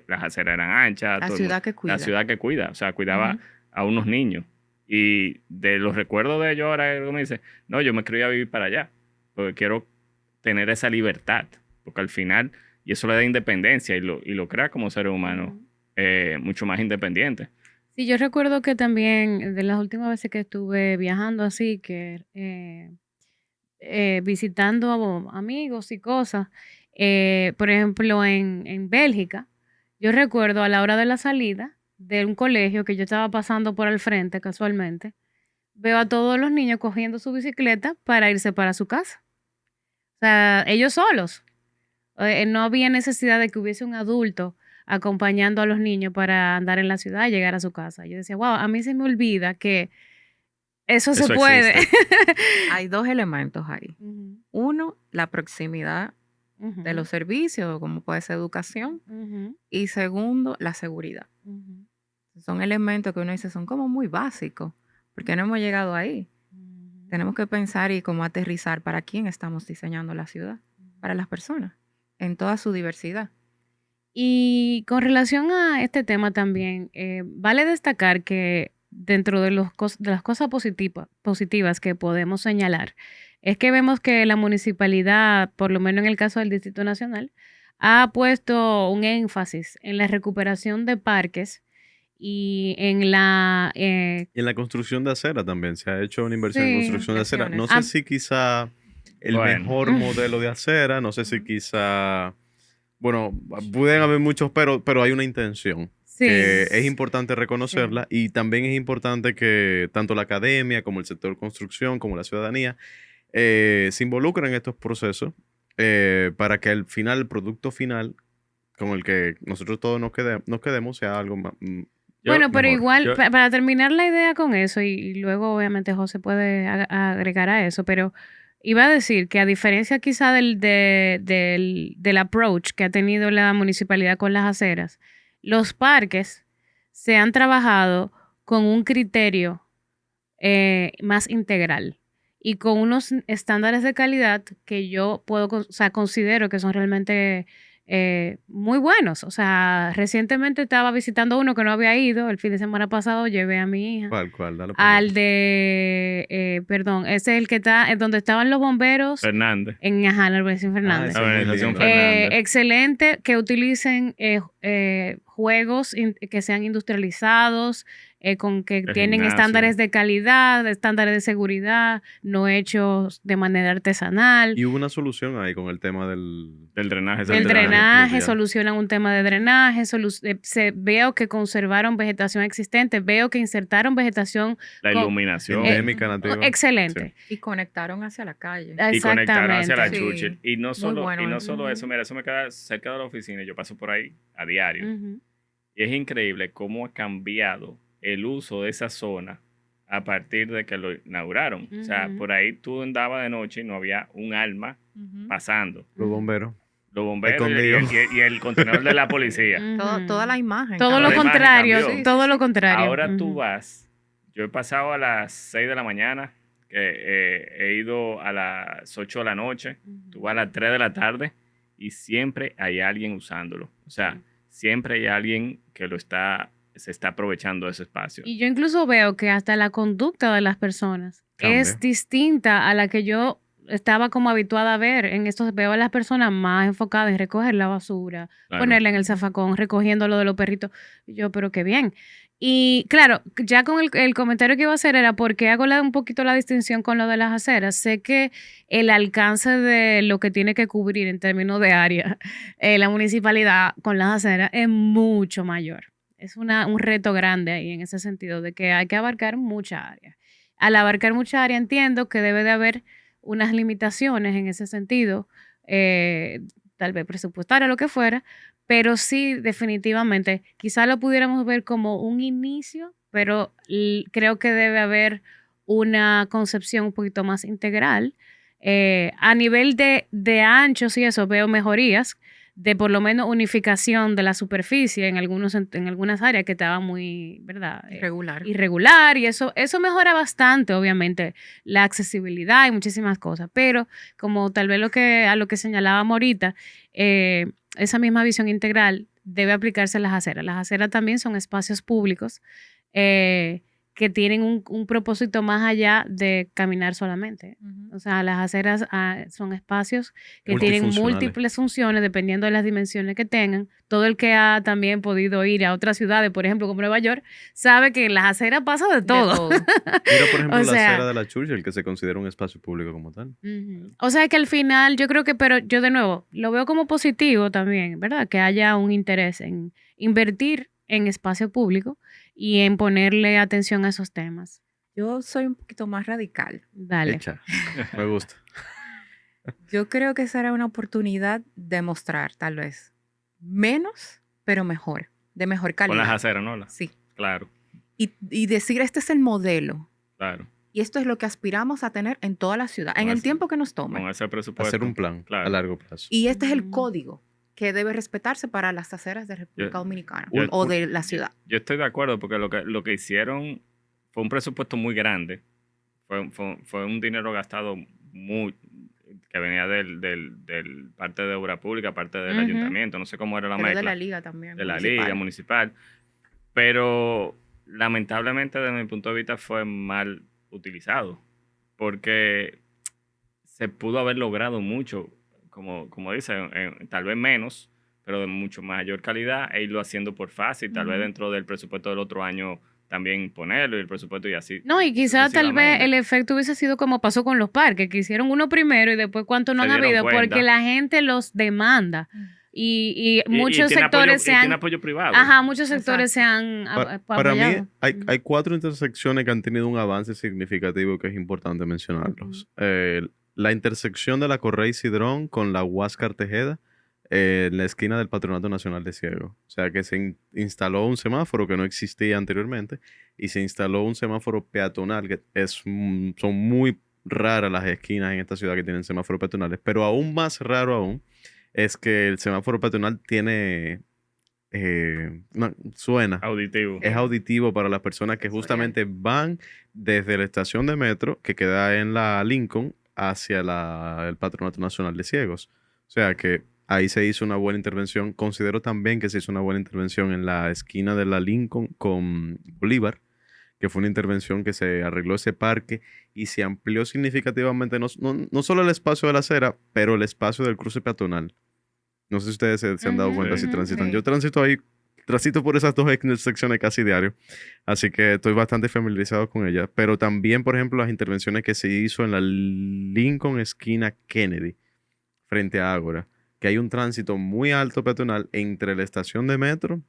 las aceras eran anchas. La todo el ciudad mundo- que cuida. La ciudad que cuida, o sea, cuidaba Ujú. a unos niños. Y de los recuerdos de ellos ahora, él me dice, no, yo me quería a vivir para allá, porque quiero tener esa libertad, porque al final, y eso le da independencia y lo crea como ser humano mucho más independiente. Sí, yo recuerdo que también de las últimas veces que estuve viajando así, que visitando amigos y cosas, por ejemplo, en Bélgica, yo recuerdo a la hora de la salida de un colegio que yo estaba pasando por al frente casualmente, veo a todos los niños cogiendo su bicicleta para irse para su casa. O sea, ellos solos. No había necesidad de que hubiese un adulto acompañando a los niños para andar en la ciudad y llegar a su casa. Yo decía, wow, a mí se me olvida que eso se Eso puede. Hay dos elementos ahí. Ujú, Uno, la proximidad de los servicios, como puede ser educación. ujú, Y segundo, la seguridad. ujú, Son elementos que uno dice son como muy básicos, porque no hemos llegado ahí. ujú. Tenemos que pensar y cómo aterrizar para quién estamos diseñando la ciudad, para las personas, en toda su diversidad. Y con relación a este tema también, vale destacar que dentro de las cosas positivas que podemos señalar, es que vemos que la municipalidad, por lo menos en el caso del Distrito Nacional, ha puesto un énfasis en la recuperación de parques y en la... Y en la construcción de acera también. Se ha hecho una inversión en sí, construcción de acera. No inversiones. sé si quizá el Bueno. mejor modelo de acera, no sé si quizá... Bueno, pueden haber muchos, pero hay una intención. sí. Que es importante reconocerla y también es importante que tanto la academia como el sector construcción como la ciudadanía se involucren en estos procesos para que al final, el producto final con el que nosotros todos nos quedemos sea algo más, Bueno, pero mejor. igual, para terminar la idea con eso, y luego obviamente José puede agregar a eso, pero iba a decir que a diferencia quizá del approach que ha tenido la municipalidad con las aceras, los parques se han trabajado con un criterio más integral y con unos estándares de calidad que yo o sea, considero que son realmente muy buenos. O sea, recientemente estaba visitando uno que no había ido, el fin de semana pasado llevé a mi hija ¿Cuál? Dale al perdón, ese es el que está, es donde estaban los bomberos Fernández. en la urbanización Fernández. ese La urbanización lindo. Fernández. Excelente que utilicen juegos que sean industrializados, con que El tienen gimnasio. estándares de calidad, estándares de seguridad, no hechos de manera artesanal. Y hubo una solución ahí con el tema del Del El drenaje drenaje, pluvial. solucionan un tema de drenaje, veo que conservaron vegetación existente, veo que insertaron vegetación La con- iluminación. endémica nativa. excelente. Y conectaron hacia la calle. Y conectaron hacia la Exactamente. Sí. Churchill. Y no solo, bueno y no eso. solo eso, mira, eso me queda cerca de la oficina y yo paso por ahí a diario. Ujú. Y es increíble cómo ha cambiado el uso de esa zona a partir de que lo inauguraron. O sea, Ujú. por ahí tú andabas de noche y no había un alma Ujú. pasando. Los bomberos. Los bomberos Escondido. y el contenedor de la policía. Toda la imagen. Todo Toda lo la imagen contrario, cambió. todo lo contrario. Ahora tú Ujú. vas, yo he pasado a las 6 de la mañana, que he ido a las 8 de la noche, tú vas a las 3 de la tarde y siempre hay alguien usándolo. O sea, Sí. siempre hay alguien que se está aprovechando de ese espacio. Y yo incluso veo que hasta la conducta de las personas Cambia. es distinta a la que yo estaba como habituada a ver. En estos veo a las personas más enfocadas en recoger la basura, Claro. ponerla en el zafacón, recogiendo lo de los perritos. Y yo, pero qué bien. Y claro, ya con el comentario que iba a hacer era porque hago un poquito la distinción con lo de las aceras. Sé que el alcance de lo que tiene que cubrir en términos de área la municipalidad con las aceras es mucho mayor. Es un reto grande ahí en ese sentido de que hay que abarcar mucha área. Al abarcar mucha área entiendo que debe de haber unas limitaciones en ese sentido, tal vez presupuestaria, lo que fuera, pero sí definitivamente quizá lo pudiéramos ver como un inicio, pero creo que debe haber una concepción un poquito más integral. A nivel de anchos y eso veo mejorías de por lo menos unificación de la superficie en algunas áreas que estaban muy, ¿verdad? Irregular. Y eso mejora bastante, obviamente, la accesibilidad y muchísimas cosas, pero como tal vez a lo que señalábamos ahorita, esa misma visión integral debe aplicarse a las aceras. Las aceras también son espacios públicos que tienen un propósito más allá de caminar solamente. Ujú. O sea, las aceras son espacios que tienen Multifuncionales. múltiples funciones dependiendo de las dimensiones que tengan. Todo el que ha también podido ir a otras ciudades, por ejemplo, como Nueva York, sabe que en las aceras pasa de todo. Mira, por ejemplo, O la sea- acera de la Churchill, que se considera un espacio público como tal. Ujú. O sea que al final yo creo que, pero yo de nuevo, lo veo como positivo también, ¿verdad? Que haya un interés en invertir en espacio público y en ponerle atención a esos temas. Yo soy un poquito más radical. Dale. Hecha. Me gusta. Yo creo que será una oportunidad de mostrar, tal vez, menos, pero mejor, de mejor Con las calidad. aceras, ¿no? Sí. Claro, Y decir, este es el modelo. claro. Y esto es lo que aspiramos a tener en toda la ciudad, en Con el ese- tiempo que nos tome. Con ese presupuesto. Hacer un plan Claro. a largo plazo. Y este es el Ujú. código que debe respetarse para las aceras de República Yo- Dominicana yo- o de la ciudad. Yo estoy de acuerdo porque lo que hicieron fue un presupuesto muy grande. Fue un dinero gastado que venía del parte de obra pública, parte del Ujú. ayuntamiento. No sé cómo era la Pero de mezcla. la liga también. De la municipal. liga municipal. Pero lamentablemente, desde mi punto de vista, fue mal utilizado. Porque se pudo haber logrado mucho, como dicen, tal vez menos, pero de mucho mayor calidad, e irlo haciendo por fácil, tal vez dentro del presupuesto del otro año también ponerlo y el presupuesto y así No, y quizá tal vez sucesivamente. el efecto hubiese sido como pasó con los parques, que hicieron uno primero y después cuánto no Se han dieron habido, cuenta. porque la gente los demanda. Y Y muchos tiene apoyo, sectores y se tiene han, apoyo privado. ajá, muchos sectores Exacto. se han Para mí apoyado. hay 4 intersecciones que han tenido un avance significativo que es importante mencionarlos. La intersección de la Correa y Cidrón con la Huáscar Tejeda en la esquina del Patronato Nacional de Ciegos. O sea que se instaló un semáforo que no existía anteriormente y se instaló un semáforo peatonal que son muy raras las esquinas en esta ciudad que tienen semáforos peatonales, pero aún más raro aún es que el semáforo peatonal tiene suena. Auditivo. Es auditivo para las personas que Sensorial. justamente van desde la estación de metro que queda en la Lincoln hacia el Patronato Nacional de Ciegos. O sea que ahí se hizo una buena intervención. Considero también que se hizo una buena intervención en la esquina de la Lincoln con Bolívar, que fue una intervención que se arregló ese parque y se amplió significativamente no solo el espacio de la acera, pero el espacio del cruce peatonal. No sé si ustedes se han dado Ujú, cuenta si Sí. transitan. Sí. Yo transito ahí, transito por esas 2 intersecciones casi diario, así que estoy bastante familiarizado con ellas. Pero también, por ejemplo, las intervenciones que se hizo en la Lincoln esquina Kennedy, frente a Ágora, que hay un tránsito muy alto peatonal entre la estación de metro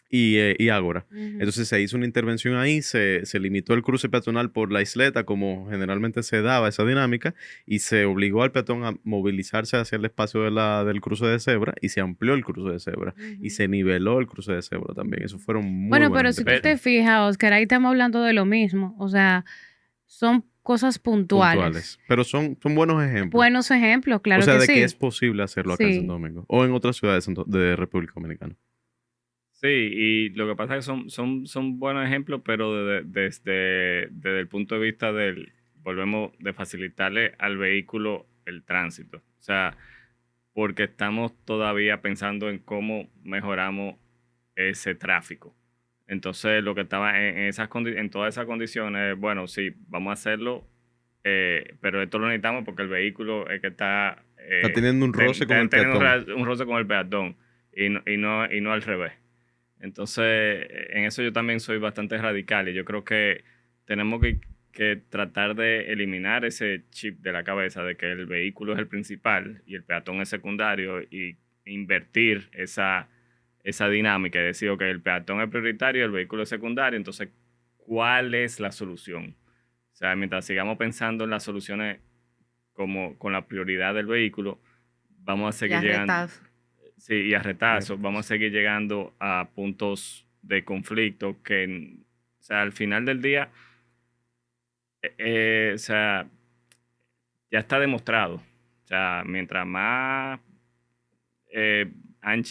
y Ágora. ujú. Entonces se hizo una intervención ahí, se limitó el cruce peatonal por la isleta, como generalmente se daba esa dinámica, y se obligó al peatón a movilizarse hacia el espacio del cruce de cebra, y se amplió el cruce de cebra, y se niveló el cruce de cebra también. Eso fueron muy Bueno, buenas pero si tú te intervenciones fijas, Oscar, ahí estamos hablando de lo mismo. O sea, son cosas puntuales. puntuales. Pero son buenos ejemplos. Buenos ejemplos, O claro sea, que de sí. que es posible hacerlo acá en Sí. Santo Domingo, o en otras ciudades de República Dominicana. Sí, y lo que pasa es que son buenos ejemplos, pero desde el punto de vista volvemos, de facilitarle al vehículo el tránsito. O sea, porque estamos todavía pensando en cómo mejoramos ese tráfico. Entonces, lo que estaba en todas esas condiciones, bueno, sí, vamos a hacerlo, pero esto lo necesitamos porque el vehículo es que está Está teniendo un roce con el teniendo peatón. un roce con el peatón y no al revés. Entonces, en eso yo también soy bastante radical y yo creo que tenemos que tratar de eliminar ese chip de la cabeza de que el vehículo es el principal y el peatón es secundario y invertir esa dinámica y decir, ok, el peatón es prioritario, el vehículo es secundario, entonces, ¿cuál es la solución? O sea, mientras sigamos pensando en las soluciones como con la prioridad del vehículo, vamos a seguir Ya llegando. retazo. Sí, y a retazos. Vamos a seguir llegando a puntos de conflicto que, o sea, al final del día, o sea, ya está demostrado. O sea, mientras más,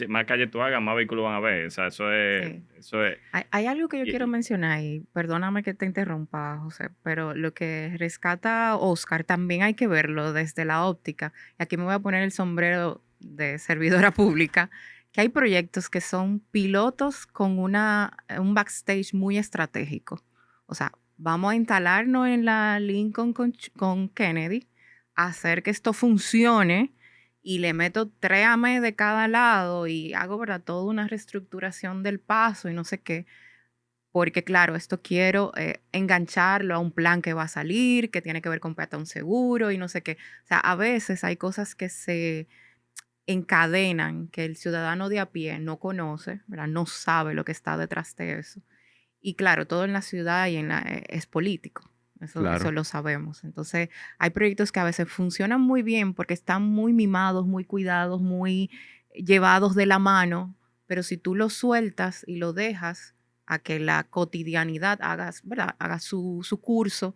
más calle tú hagas, más vehículos van a ver. O sea, Sí. eso es. Hay algo que yo Y- quiero mencionar y perdóname que te interrumpa, José, pero lo que rescata Oscar también hay que verlo desde la óptica. Y aquí me voy a poner el sombrero de servidora pública, que hay proyectos que son pilotos con un backstage muy estratégico. O sea, vamos a instalarnos en la Lincoln con Kennedy, hacer que esto funcione y le meto 3 AME de cada lado y hago, ¿verdad?, toda una reestructuración del paso y no sé qué. Porque claro, esto quiero engancharlo a un plan que va a salir, que tiene que ver con peatón seguro y no sé qué. O sea, a veces hay cosas que se encadenan que el ciudadano de a pie no conoce, ¿verdad? No sabe lo que está detrás de eso. Y claro, todo en la ciudad y es político. Eso Claro. lo sabemos. Entonces, hay proyectos que a veces funcionan muy bien porque están muy mimados, muy cuidados, muy llevados de la mano, pero si tú lo sueltas y lo dejas a que la cotidianidad ¿verdad?, haga su curso,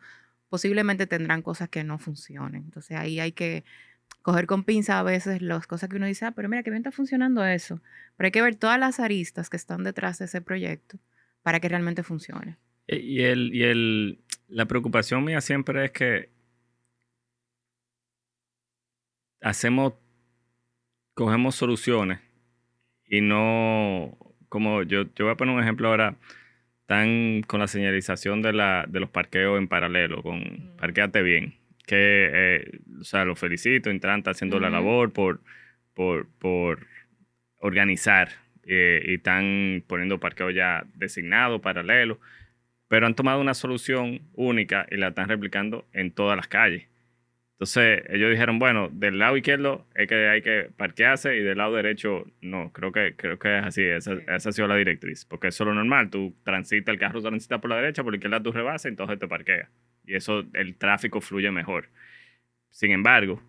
posiblemente tendrán cosas que no funcionen. Entonces, ahí hay que coger con pinza a veces las cosas que uno dice, pero mira, que bien está funcionando eso. Pero hay que ver todas las aristas que están detrás de ese proyecto para que realmente funcione. La preocupación mía siempre es que cogemos soluciones y no, como yo voy a poner un ejemplo ahora, están con la señalización de los parqueos en paralelo, con parquéate bien. o sea, los felicito, Intran está haciendo la labor por organizar y están poniendo parqueo ya designado, paralelo, pero han tomado una solución única y la están replicando en todas las calles. Entonces ellos dijeron, bueno, del lado izquierdo es que hay que parquearse y del lado derecho no. Creo que es así, esa ha sido la directriz, porque eso es lo normal, el carro transita por la derecha, por la izquierda tú rebasas, entonces te parqueas. Y eso, el tráfico fluye mejor. Sin embargo,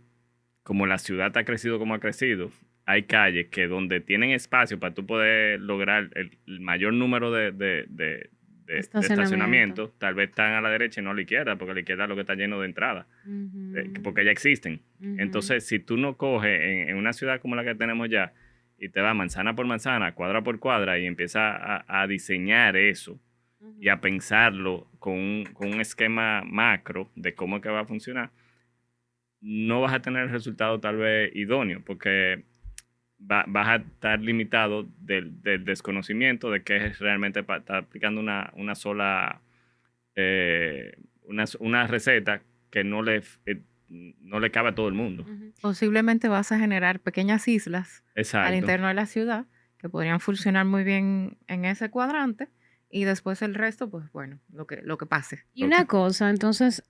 como la ciudad ha crecido como ha crecido, hay calles que donde tienen espacio para tú poder lograr el mayor número de estacionamiento, tal vez están a la derecha y no a la izquierda, porque a la izquierda es lo que está lleno de entradas, porque ya existen. Entonces, si tú no coges en una ciudad como la que tenemos ya y te vas manzana por manzana, cuadra por cuadra y empiezas a diseñar eso y a pensarlo con un esquema macro de cómo es que va a funcionar, no vas a tener el resultado tal vez idóneo, porque vas a estar limitado del desconocimiento de que es realmente para estar aplicando una sola una receta que no le cabe a todo el mundo. Posiblemente vas a generar pequeñas islas Exacto. al interno de la ciudad que podrían funcionar muy bien en ese cuadrante y después el resto, pues bueno, lo que pase. Y una cosa, entonces,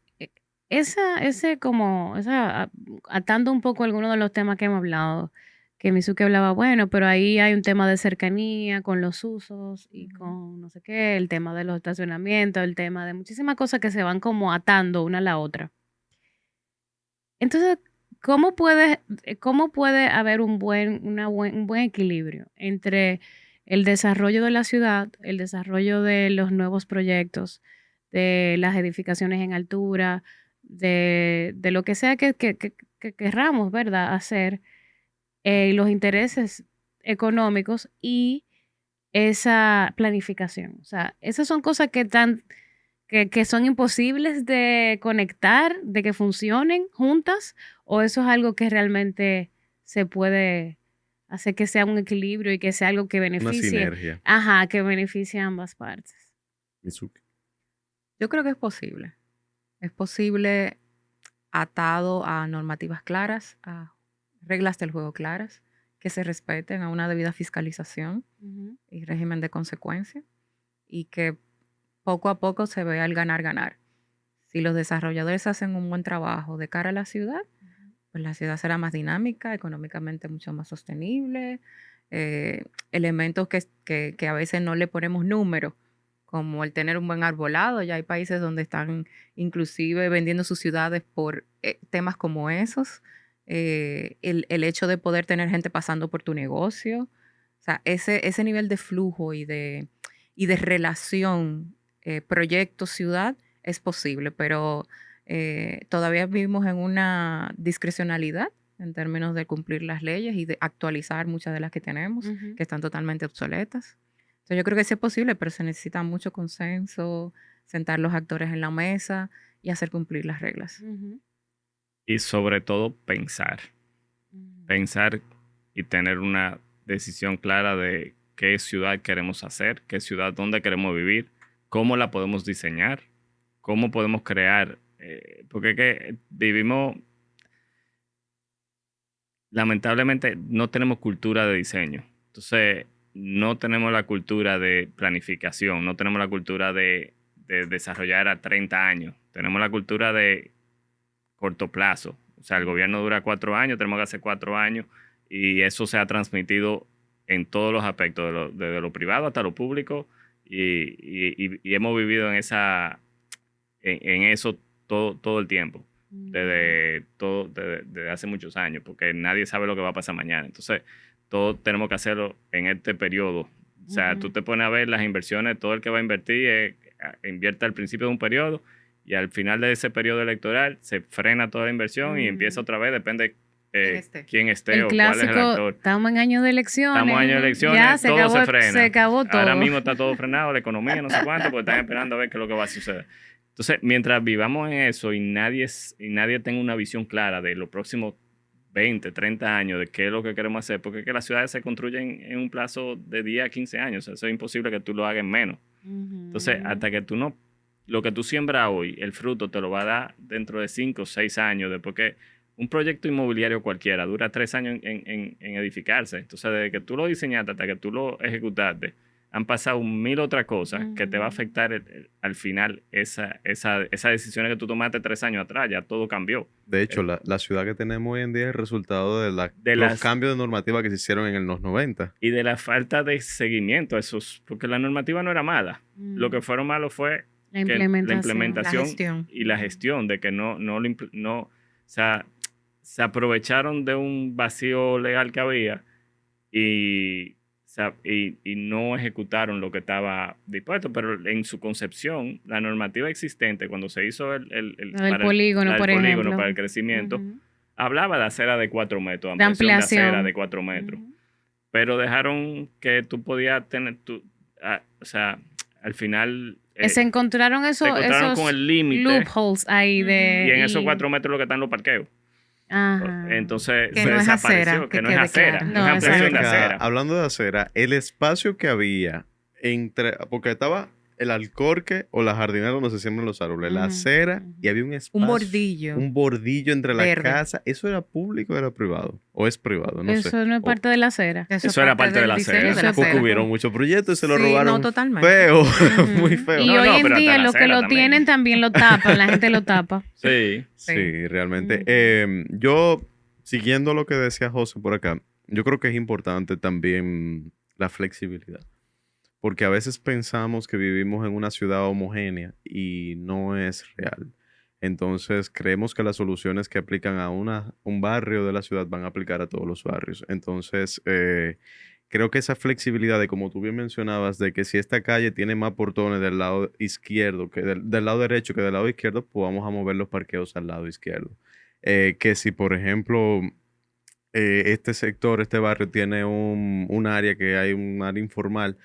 atando un poco algunos de los temas que hemos hablado, que Mizuki hablaba, bueno, pero ahí hay un tema de cercanía con los usos y con no sé qué, el tema de los estacionamientos, el tema de muchísimas cosas que se van como atando una a la otra. Entonces, ¿cómo puede haber un buen equilibrio entre el desarrollo de la ciudad, el desarrollo de los nuevos proyectos, de las edificaciones en altura, de lo que sea que querramos, ¿verdad?, hacer, los intereses económicos y esa planificación? O sea, esas son cosas que son imposibles de conectar, de que funcionen juntas, o eso es algo que realmente se puede hacer que sea un equilibrio y que sea algo que Una beneficie. sinergia. Ajá, que beneficie a ambas partes. Mizuki. Yo creo que es posible. Es posible atado a normativas claras, a reglas del juego claras, que se respeten, a una debida fiscalización y régimen de consecuencia, y que poco a poco se vea el ganar-ganar. Si los desarrolladores hacen un buen trabajo de cara a la ciudad, pues la ciudad será más dinámica, económicamente mucho más sostenible, elementos que a veces no le ponemos número, como el tener un buen arbolado. Ya hay países donde están inclusive vendiendo sus ciudades por temas como esos. El hecho de poder tener gente pasando por tu negocio. O sea, ese nivel de flujo y de relación proyecto-ciudad es posible, pero todavía vivimos en una discrecionalidad en términos de cumplir las leyes y de actualizar muchas de las que tenemos, que están totalmente obsoletas. Entonces yo creo que sí es posible, pero se necesita mucho consenso, sentar los actores en la mesa y hacer cumplir las reglas. Y sobre todo pensar. Pensar y tener una decisión clara de qué ciudad queremos hacer, qué ciudad, dónde queremos vivir, cómo la podemos diseñar, cómo podemos crear. Porque es que vivimos, lamentablemente, no tenemos cultura de diseño. Entonces, no tenemos la cultura de planificación, no tenemos la cultura de desarrollar a 30 años. Tenemos la cultura de corto plazo. O sea, el gobierno dura 4 años, tenemos que hacer 4 años, y eso se ha transmitido en todos los aspectos, desde lo privado hasta lo público, y hemos vivido en eso todo el tiempo, desde hace muchos años, porque nadie sabe lo que va a pasar mañana. Entonces, todo tenemos que hacerlo en este periodo. O sea, tú te pones a ver las inversiones, todo el que va a invertir invierte al principio de un periodo, y al final de ese periodo electoral se frena toda la inversión y empieza otra vez, depende quién esté el o clásico, cuál es el actor. Estamos en año de elecciones. Estamos en año de elecciones, ya, todo se frena. Se acabó todo. Ahora mismo está todo frenado, la economía, no sé cuánto, porque están esperando a ver qué es lo que va a suceder. Entonces, mientras vivamos en eso y nadie tenga una visión clara de los próximos 20, 30 años de qué es lo que queremos hacer, porque es que las ciudades se construyen en un plazo de 10 a 15 años. O sea, eso es imposible que tú lo hagas en menos. Entonces, hasta que tú no lo que tú siembras hoy, el fruto te lo va a dar dentro de 5 o 6 años, después que un proyecto inmobiliario cualquiera dura 3 años en edificarse. Entonces, desde que tú lo diseñaste hasta que tú lo ejecutaste, han pasado 1000 otras cosas que te va a afectar al final esas decisiones que tú tomaste 3 años atrás. Ya todo cambió. De hecho, la ciudad que tenemos hoy en día es el resultado de los las cambios de normativa que se hicieron en los 90. y de la falta de seguimiento a esos, porque la normativa no era mala. Lo que fueron malos fue La que implementación. La gestión. y la gestión de que o sea, se aprovecharon de un vacío legal que había y no ejecutaron lo que estaba dispuesto, pero en su concepción, la normativa existente, cuando se hizo La del polígono, por ejemplo. para el crecimiento, Ujú. hablaba de acera de 4 metros, De ampliación de acera ampliación. de 4 metros. Ujú. Pero dejaron que tú podías tener, o sea, al final Se encontraron se encontraron esos con el límite loopholes ahí de... y en esos 4 metros lo que están los parqueos. Ajá. Entonces Que se no es desapareció, acera, que que no es quede acera, claro. no No, es ampliación de Ven acá, acera. hablando de acera, el espacio que había porque estaba el alcorque o la jardinera donde se siembran los árboles, la Ujú, acera, ujú. y había un espacio. Un bordillo. Un bordillo entre la Verde. casa. ¿Eso era público o era privado? ¿O es privado? No Eso sé. no es parte de la acera. Eso era parte de del la diseño acera. de la Porque acera. hubieron muchos proyectos y se lo Sí, robaron no, totalmente. feo, Ujú. muy feo. Y No, hoy no, en pero hasta día la los que acera lo también. tienen también lo tapan, la gente lo tapa. Sí. Sí, realmente. Ujú. Yo, siguiendo lo que decía José por acá, yo creo que es importante también la flexibilidad. Porque a veces pensamos que vivimos en una ciudad homogénea y no es real. Entonces, creemos que las soluciones que aplican a un barrio de la ciudad van a aplicar a todos los barrios. Entonces, creo que esa flexibilidad de, como tú bien mencionabas, de que si esta calle tiene más portones del lado izquierdo que del lado derecho que del lado izquierdo, pues vamos a mover los parqueos al lado izquierdo. Que si, por ejemplo, este sector, este barrio tiene un área que hay un área informal,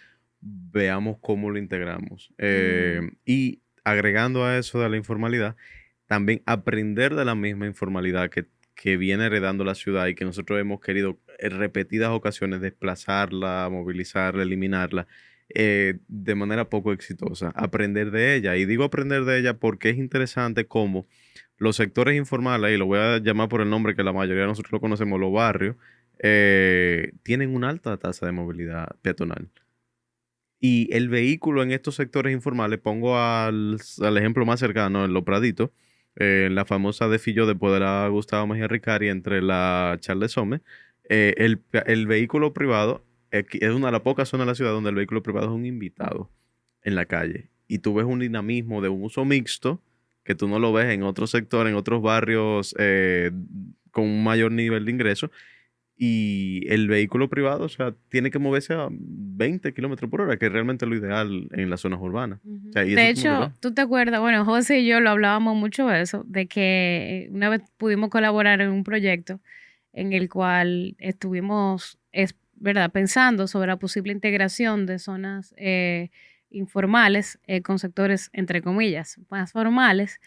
veamos cómo lo integramos. Y agregando a eso de la informalidad, también aprender de la misma informalidad que viene heredando la ciudad y que nosotros hemos querido en repetidas ocasiones desplazarla, movilizarla, eliminarla, de manera poco exitosa. Aprender de ella. Y digo aprender de ella porque es interesante cómo los sectores informales, y lo voy a llamar por el nombre que la mayoría de nosotros lo conocemos, los barrios, tienen una alta tasa de movilidad peatonal. Y el vehículo en estos sectores informales, pongo al ejemplo más cercano, en Los Praditos, la famosa de Fillo después de la Gustavo Mejía Ricari entre la Charles Sommer, el vehículo privado es una de las pocas zonas de la ciudad donde el vehículo privado es un invitado en la calle. Y tú ves un dinamismo de un uso mixto que tú no lo ves en otros sectores, en otros barrios con un mayor nivel de ingreso. Y el vehículo privado, o sea, tiene que moverse a 20 kilómetros por hora, que es realmente lo ideal en las zonas urbanas. Ujú. O sea, y De eso tú no lo hecho, ves. tú te acuerdas, bueno, José y yo lo hablábamos mucho de eso, de que una vez pudimos colaborar en un proyecto en el cual estuvimos, ¿verdad?, pensando sobre la posible integración de zonas informales con sectores, entre comillas, más formales,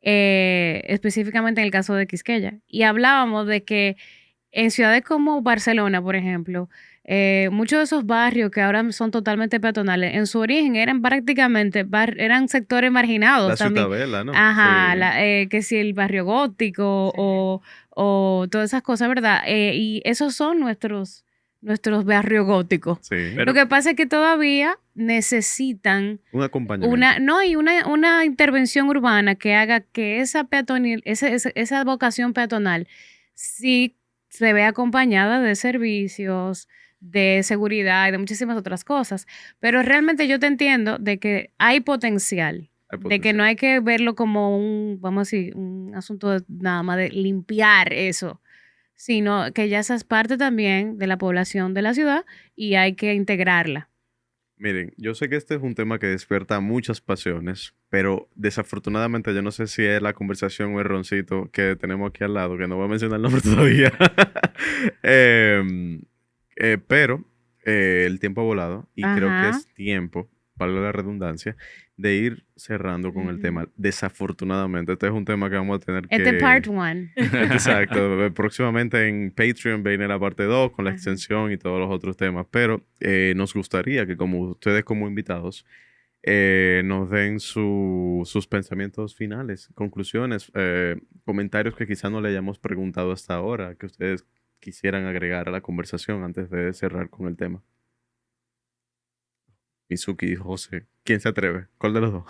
específicamente en el caso de Quisqueya. Y hablábamos de que en ciudades como Barcelona, por ejemplo, muchos de esos barrios que ahora son totalmente peatonales, en su origen eran prácticamente eran sectores marginados La también. Ciutabela, ¿no? Ajá, Sí. que si el barrio gótico o todas esas cosas, ¿verdad? Y esos son nuestros barrios góticos. Sí. Pero- Lo que pasa es que todavía necesitan Un acompañamiento. una intervención urbana que haga que esa vocación peatonal sí se vea acompañada de servicios, de seguridad y de muchísimas otras cosas. Pero realmente yo te entiendo de que hay potencial. Hay De que no hay que verlo como vamos a decir, un asunto nada más de limpiar eso, sino que ya esa es parte también de la población de la ciudad y hay que integrarla. Miren, yo sé que este es un tema que despierta muchas pasiones, pero desafortunadamente yo no sé si es la conversación o el roncito que tenemos aquí al lado, que no voy a mencionar el nombre todavía. Pero el tiempo ha volado y creo que Ajá. es tiempo, valga la redundancia, de ir cerrando con el Ujú. tema. Desafortunadamente, este es un tema que vamos a tener Este que... part one. Exacto. Próximamente en Patreon viene la parte 2 con la Ajá. extensión y todos los otros temas. Pero nos gustaría que como ustedes como invitados nos den sus pensamientos finales, conclusiones, comentarios que quizá no le hayamos preguntado hasta ahora, que ustedes quisieran agregar a la conversación antes de cerrar con el tema. Mizuki y José, ¿quién se atreve? ¿Cuál de los dos?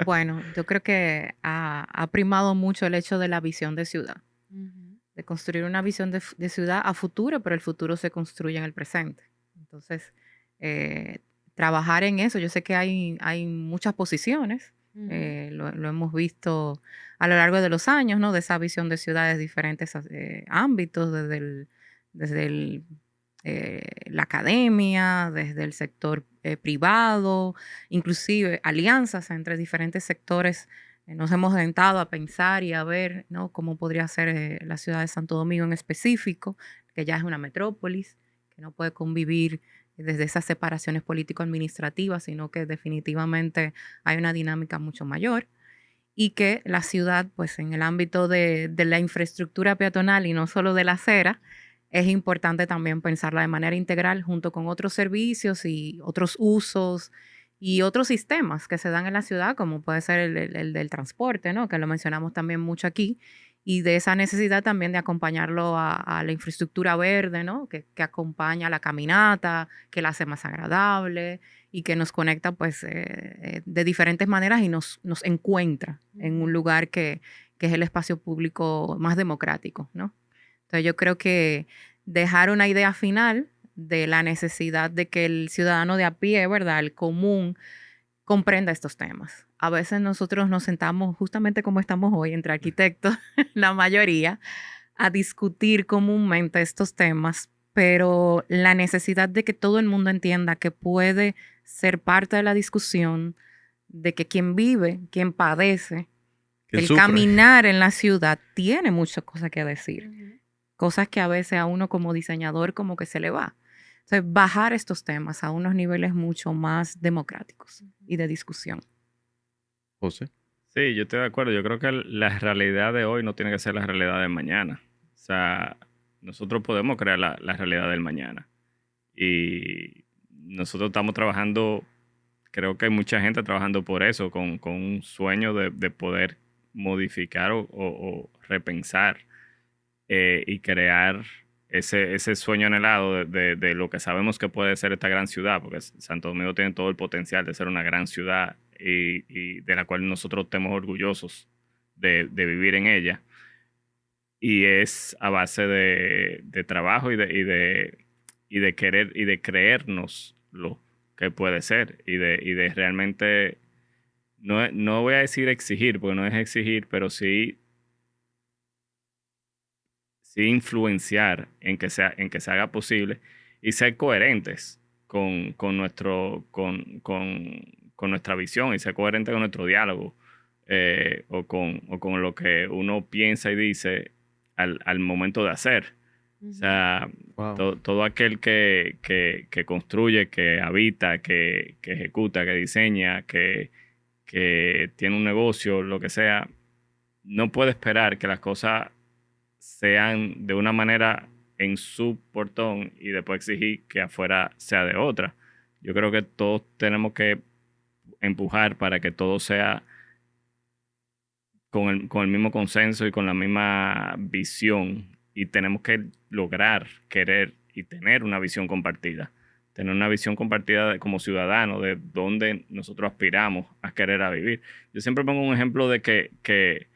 Bueno, yo creo que ha primado mucho el hecho de la visión de ciudad, de construir una visión de ciudad a futuro, pero el futuro se construye en el presente. Entonces, trabajar en eso, yo sé que hay muchas posiciones, lo hemos visto a lo largo de los años, ¿no? De esa visión de ciudades diferentes ámbitos, desde la academia, desde el sector privado, inclusive alianzas entre diferentes sectores. Nos hemos sentado a pensar y a ver, ¿no? Cómo podría ser la ciudad de Santo Domingo en específico, que ya es una metrópolis, que no puede convivir desde esas separaciones político-administrativas, sino que definitivamente hay una dinámica mucho mayor. Y que la ciudad, pues en el ámbito de la infraestructura peatonal y no solo de la acera, es importante también pensarla de manera integral junto con otros servicios y otros usos y otros sistemas que se dan en la ciudad, como puede ser el del transporte, ¿no? Que lo mencionamos también mucho aquí, y de esa necesidad también de acompañarlo a la infraestructura verde, ¿no? Que acompaña la caminata, que la hace más agradable y que nos conecta pues de diferentes maneras y nos encuentra en un lugar que es el espacio público más democrático, ¿no? Entonces yo creo que dejar una idea final de la necesidad de que el ciudadano de a pie, ¿verdad? El común, comprenda estos temas. A veces nosotros nos sentamos justamente como estamos hoy, entre arquitectos, la mayoría, a discutir comúnmente estos temas, pero la necesidad de que todo el mundo entienda que puede ser parte de la discusión, de que quien vive, quien padece, ¿Quién el sufre? caminar en la ciudad tiene muchas cosas que decir. Cosas que a veces a uno como diseñador como que se le va. Entonces, bajar estos temas a unos niveles mucho más democráticos y de discusión. José. Sí, yo estoy de acuerdo. Yo creo que la realidad de hoy no tiene que ser la realidad de mañana. O sea, nosotros podemos crear la realidad del mañana. Y nosotros estamos trabajando, creo que hay mucha gente trabajando por eso, con un sueño de poder modificar o repensar y crear ese sueño anhelado de lo que sabemos que puede ser esta gran ciudad, porque Santo Domingo tiene todo el potencial de ser una gran ciudad y de la cual nosotros estemos orgullosos de vivir en ella. Y es a base de trabajo y de querer y de creernos lo que puede ser y de realmente, no voy a decir exigir, porque no es exigir, pero sí influenciar en que se haga posible y ser coherentes con nuestra visión y ser coherentes con nuestro diálogo o con lo que uno piensa y dice al momento de hacer. O sea, Wow. todo aquel que construye, que habita, que ejecuta, que diseña, que tiene un negocio, lo que sea, no puede esperar que las cosas sean de una manera en su portón y después exigir que afuera sea de otra. Yo creo que todos tenemos que empujar para que todo sea con el mismo consenso y con la misma visión, y tenemos que lograr querer y tener una visión compartida. Tener una visión compartida como ciudadanos de dónde nosotros aspiramos a querer a vivir. Yo siempre pongo un ejemplo de que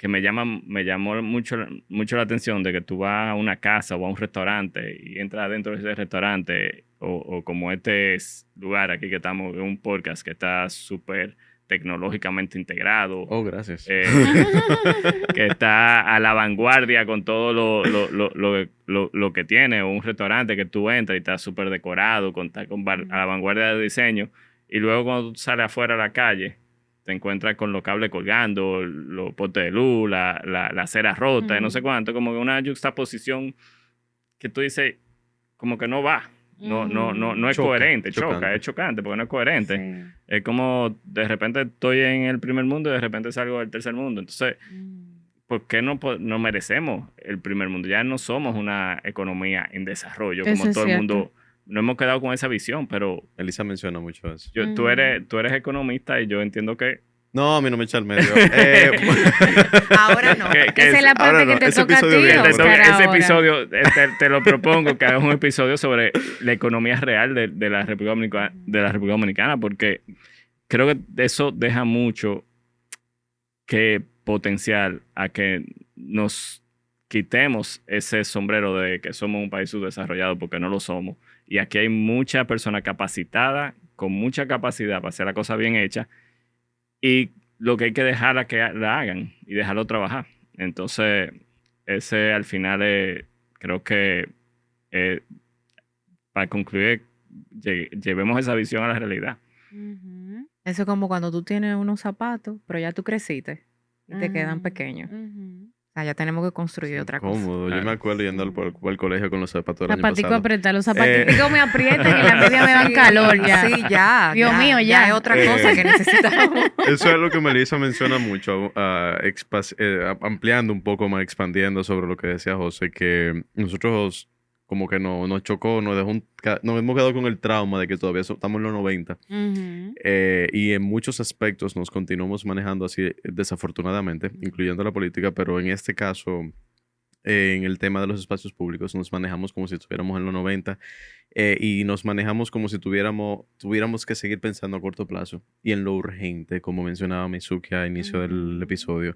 me llamó mucho la atención, de que tú vas a una casa o a un restaurante y entras dentro de ese restaurante o como este lugar aquí que estamos en un podcast que está súper tecnológicamente integrado, Oh, gracias. que está a la vanguardia con todo lo que tiene, o un restaurante que tú entras y está súper decorado, a la vanguardia del diseño, y luego cuando tú sales afuera a la calle, te encuentras con los cables colgando, los postes de luz, la acera rota, y no sé cuánto, como que una juxtaposición que tú dices, como que no va. No es coherente, es chocante porque no es coherente. Sí. Es como de repente estoy en el primer mundo y de repente salgo del tercer mundo. Entonces, ¿por qué no merecemos el primer mundo? Ya no somos una economía en desarrollo, Eso como es todo el cierto. mundo no hemos quedado con esa visión, pero Elisa menciona mucho eso. tú eres economista y yo entiendo que No, a mí no me echa al medio. Ahora no. Esa es la parte ahora que no, te ese toca a ti, episodio viene, Oscar, ese ahora. episodio te lo propongo que hagas un episodio sobre la economía real de la República Dominicana, porque creo que eso deja mucho que potencial a que nos quitemos ese sombrero de que somos un país subdesarrollado, porque no lo somos. Y aquí hay mucha persona capacitada, con mucha capacidad para hacer la cosa bien hecha, y lo que hay que dejarla que la hagan y dejarlo trabajar. Entonces, ese al final creo que para concluir, llevemos esa visión a la realidad. Ujú, Eso es como cuando tú tienes unos zapatos, pero ya tú creciste y te quedan ujú, pequeños. ujú. O sea, ya tenemos que construir otra cosa. Cómodo. Yo me Claro. acuerdo yendo al colegio con los zapatos del año Zapatico pasado. apretar, los zapaticos me aprietan y la media me dan calor ya. Sí, ya. Dios mío, ya. es otra cosa que necesitamos. Eso es lo que Melissa menciona mucho, ampliando un poco más, expandiendo sobre lo que decía José, que nosotros como que nos chocó, nos hemos quedado con el trauma de que todavía estamos en los 90 Ujú. y en muchos aspectos nos continuamos manejando así desafortunadamente, incluyendo la política, pero en este caso, en el tema de los espacios públicos, nos manejamos como si estuviéramos en los 90 y nos manejamos como si tuviéramos que seguir pensando a corto plazo y en lo urgente, como mencionaba Mizuki al inicio del episodio.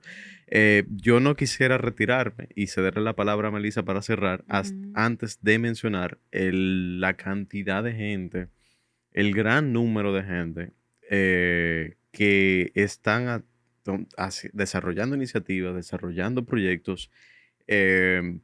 Yo no quisiera retirarme y cederle la palabra a Melissa para cerrar Ujú. antes de mencionar la cantidad de gente, el gran número de gente que están desarrollando iniciativas, desarrollando proyectos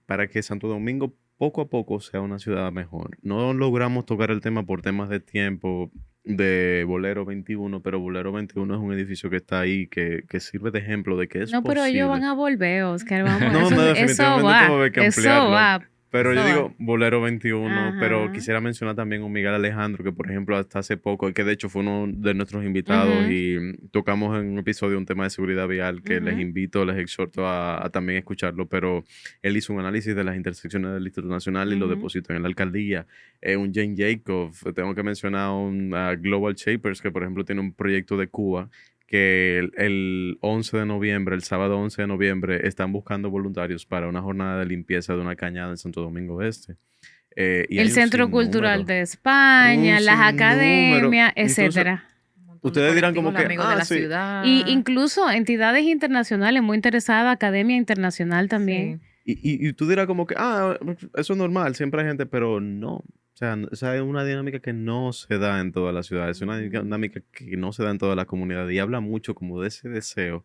para que Santo Domingo poco a poco sea una ciudad mejor. No logramos tocar el tema por temas de tiempo de Bolero 21, pero Bolero 21 es un edificio que está ahí, que sirve de ejemplo de que es No, pero posible. ellos van a volver, Oscar. Vamos, No, no, eso definitivamente va. todo hay que Eso ampliarlo. va. Pero yo Eso va. digo Bolero 21, pero Ajá. quisiera mencionar también a un Miguel Alejandro, que por ejemplo hasta hace poco, que de hecho fue uno de nuestros invitados Ujú. y tocamos en un episodio un tema de seguridad vial que les Ujú. invito, les exhorto a también escucharlo, pero él hizo un análisis de las intersecciones del Distrito Nacional y lo Ujú. depositó en la alcaldía. Un Jane Jacob, tengo que mencionar un Global Shapers, que por ejemplo tiene un proyecto de Cuba que el 11 de noviembre, el sábado 11 de noviembre, están buscando voluntarios para una jornada de limpieza de una cañada en Santo Domingo Este. Y hay El un Centro Cultural sinnúmero. de España, Un las sinnúmero. academias, Entonces, etcétera. Un montón de ustedes dirán como colectivos de que, amigos de la sí. ciudad. Y incluso entidades internacionales muy interesadas, Academia Internacional también. Sí. Y tú dirás como que, eso es normal, siempre hay gente, pero no. O sea, esa es una dinámica que no se da en todas las ciudades, es una dinámica que no se da en todas las comunidades y habla mucho como de ese deseo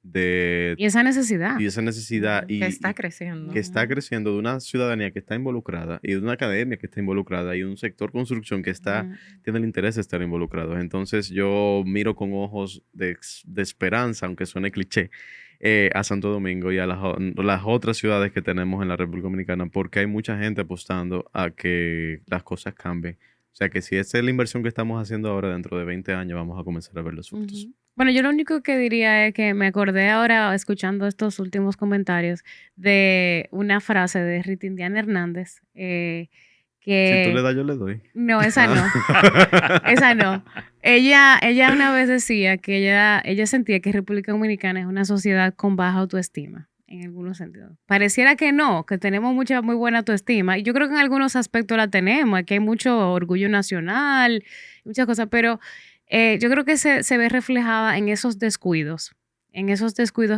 de Y esa necesidad. y esa necesidad Ujú. y, Que está y creciendo. que está creciendo de una ciudadanía que está involucrada y de una academia que está involucrada y un sector construcción que Ujú. tiene el interés de estar involucrado. Entonces yo miro con ojos de esperanza, aunque suene cliché, a Santo Domingo y a las otras ciudades que tenemos en la República Dominicana porque hay mucha gente apostando a que las cosas cambien. O sea que si esa es la inversión que estamos haciendo ahora, dentro de 20 años vamos a comenzar a ver los frutos. Ujú. Bueno, yo lo único que diría es que me acordé ahora, escuchando estos últimos comentarios, de una frase de Rita Indiana Hernández, Si tú que... le das, yo le doy. No, esa no. Esa no. Ella una vez decía que ella sentía que República Dominicana es una sociedad con baja autoestima, en algunos sentidos. Pareciera que no, que tenemos muy buena autoestima. Y yo creo que en algunos aspectos la tenemos. Aquí hay mucho orgullo nacional, muchas cosas, pero yo creo que se ve reflejada en esos descuidos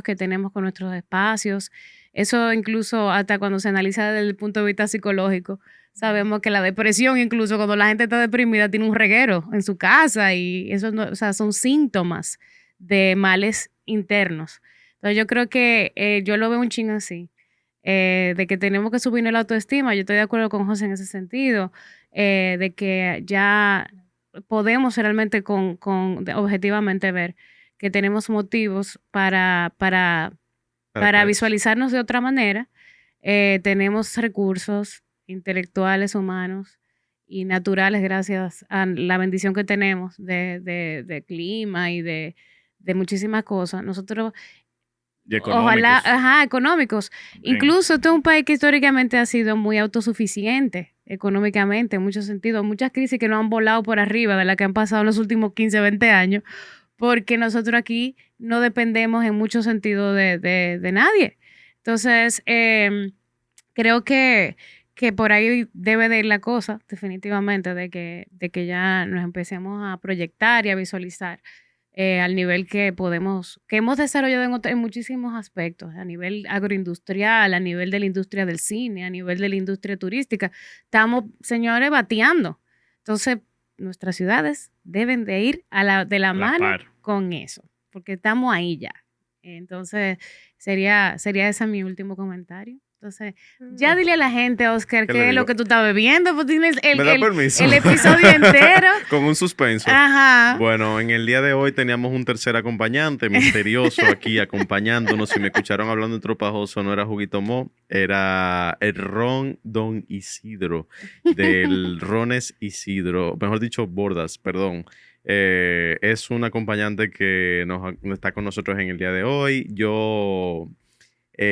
que tenemos con nuestros espacios. Eso incluso hasta cuando se analiza desde el punto de vista psicológico. Sabemos que la depresión, incluso cuando la gente está deprimida, tiene un reguero en su casa y eso no, o sea, son síntomas de males internos. Entonces yo creo que yo lo veo un chingo así, de que tenemos que subirnos la autoestima. Yo estoy de acuerdo con José en ese sentido, de que ya podemos realmente objetivamente ver que tenemos motivos para ¿Para qué? visualizarnos de otra manera. Tenemos recursos intelectuales, humanos y naturales gracias a la bendición que tenemos de clima y de muchísimas cosas. Nosotros, Y ojalá, económicos. económicos. También. Incluso este es un país que históricamente ha sido muy autosuficiente. económicamente en muchos sentidos, muchas crisis que nos han volado por arriba de las que han pasado en los últimos 15, 20 años, porque nosotros aquí no dependemos en muchos sentidos de nadie. Entonces, creo que por ahí debe de ir la cosa, definitivamente, de que ya nos empecemos a proyectar y a visualizar al nivel que hemos desarrollado en muchísimos aspectos, a nivel agroindustrial, a nivel de la industria del cine, a nivel de la industria turística. Estamos, señores, bateando. Entonces, nuestras ciudades deben de ir de la mano con eso, porque estamos ahí ya. Entonces, sería ese mi último comentario. Entonces, ya dile a la gente, Oscar, qué es lo que tú estás bebiendo, pues tienes el episodio entero. Con un suspenso. Ajá. Bueno, en el día de hoy teníamos un tercer acompañante misterioso aquí acompañándonos. Si me escucharon hablando en tropajoso, no era Juguito Mo, era el ron Don Isidro, del Rones Isidro, mejor dicho, Bordas, perdón. Es un acompañante que está con nosotros en el día de hoy. Yo...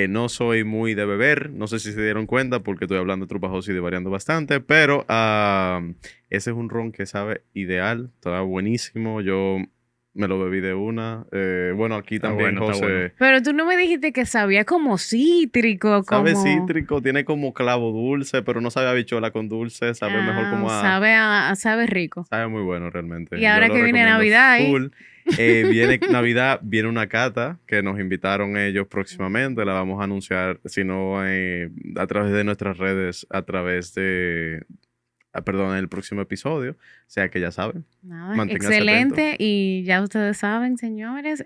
no soy muy de beber, no sé si se dieron cuenta porque estoy hablando de trupajoso y de variando bastante, pero ese es un ron que sabe ideal, está buenísimo, yo me lo bebí de una. Bueno, aquí también José... bueno. Pero tú no me dijiste que sabía como cítrico, Sabe cítrico, tiene como clavo dulce, pero no sabe a habichuela con dulce, sabe mejor como a... Sabe rico. Sabe muy bueno realmente. Y ahora que viene Navidad full. Viene Navidad, viene una cata que nos invitaron ellos próximamente. La vamos a anunciar, si no, a través de nuestras redes, en el próximo episodio. O sea que ya saben. Nada, excelente. Atentos. Y ya ustedes saben, señores,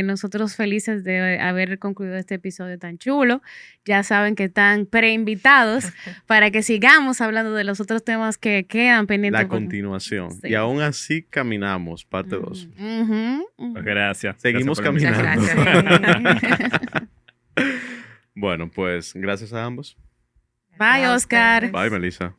nosotros felices de haber concluido este episodio tan chulo. Ya saben que están preinvitados para que sigamos hablando de los otros temas que quedan pendientes. La continuación. Sí. Y aún así caminamos, parte 2. Pues gracias. Seguimos Gracias por la caminando. Gracias. Bueno, pues gracias a ambos. Bye, Oscar. Bye, Melissa.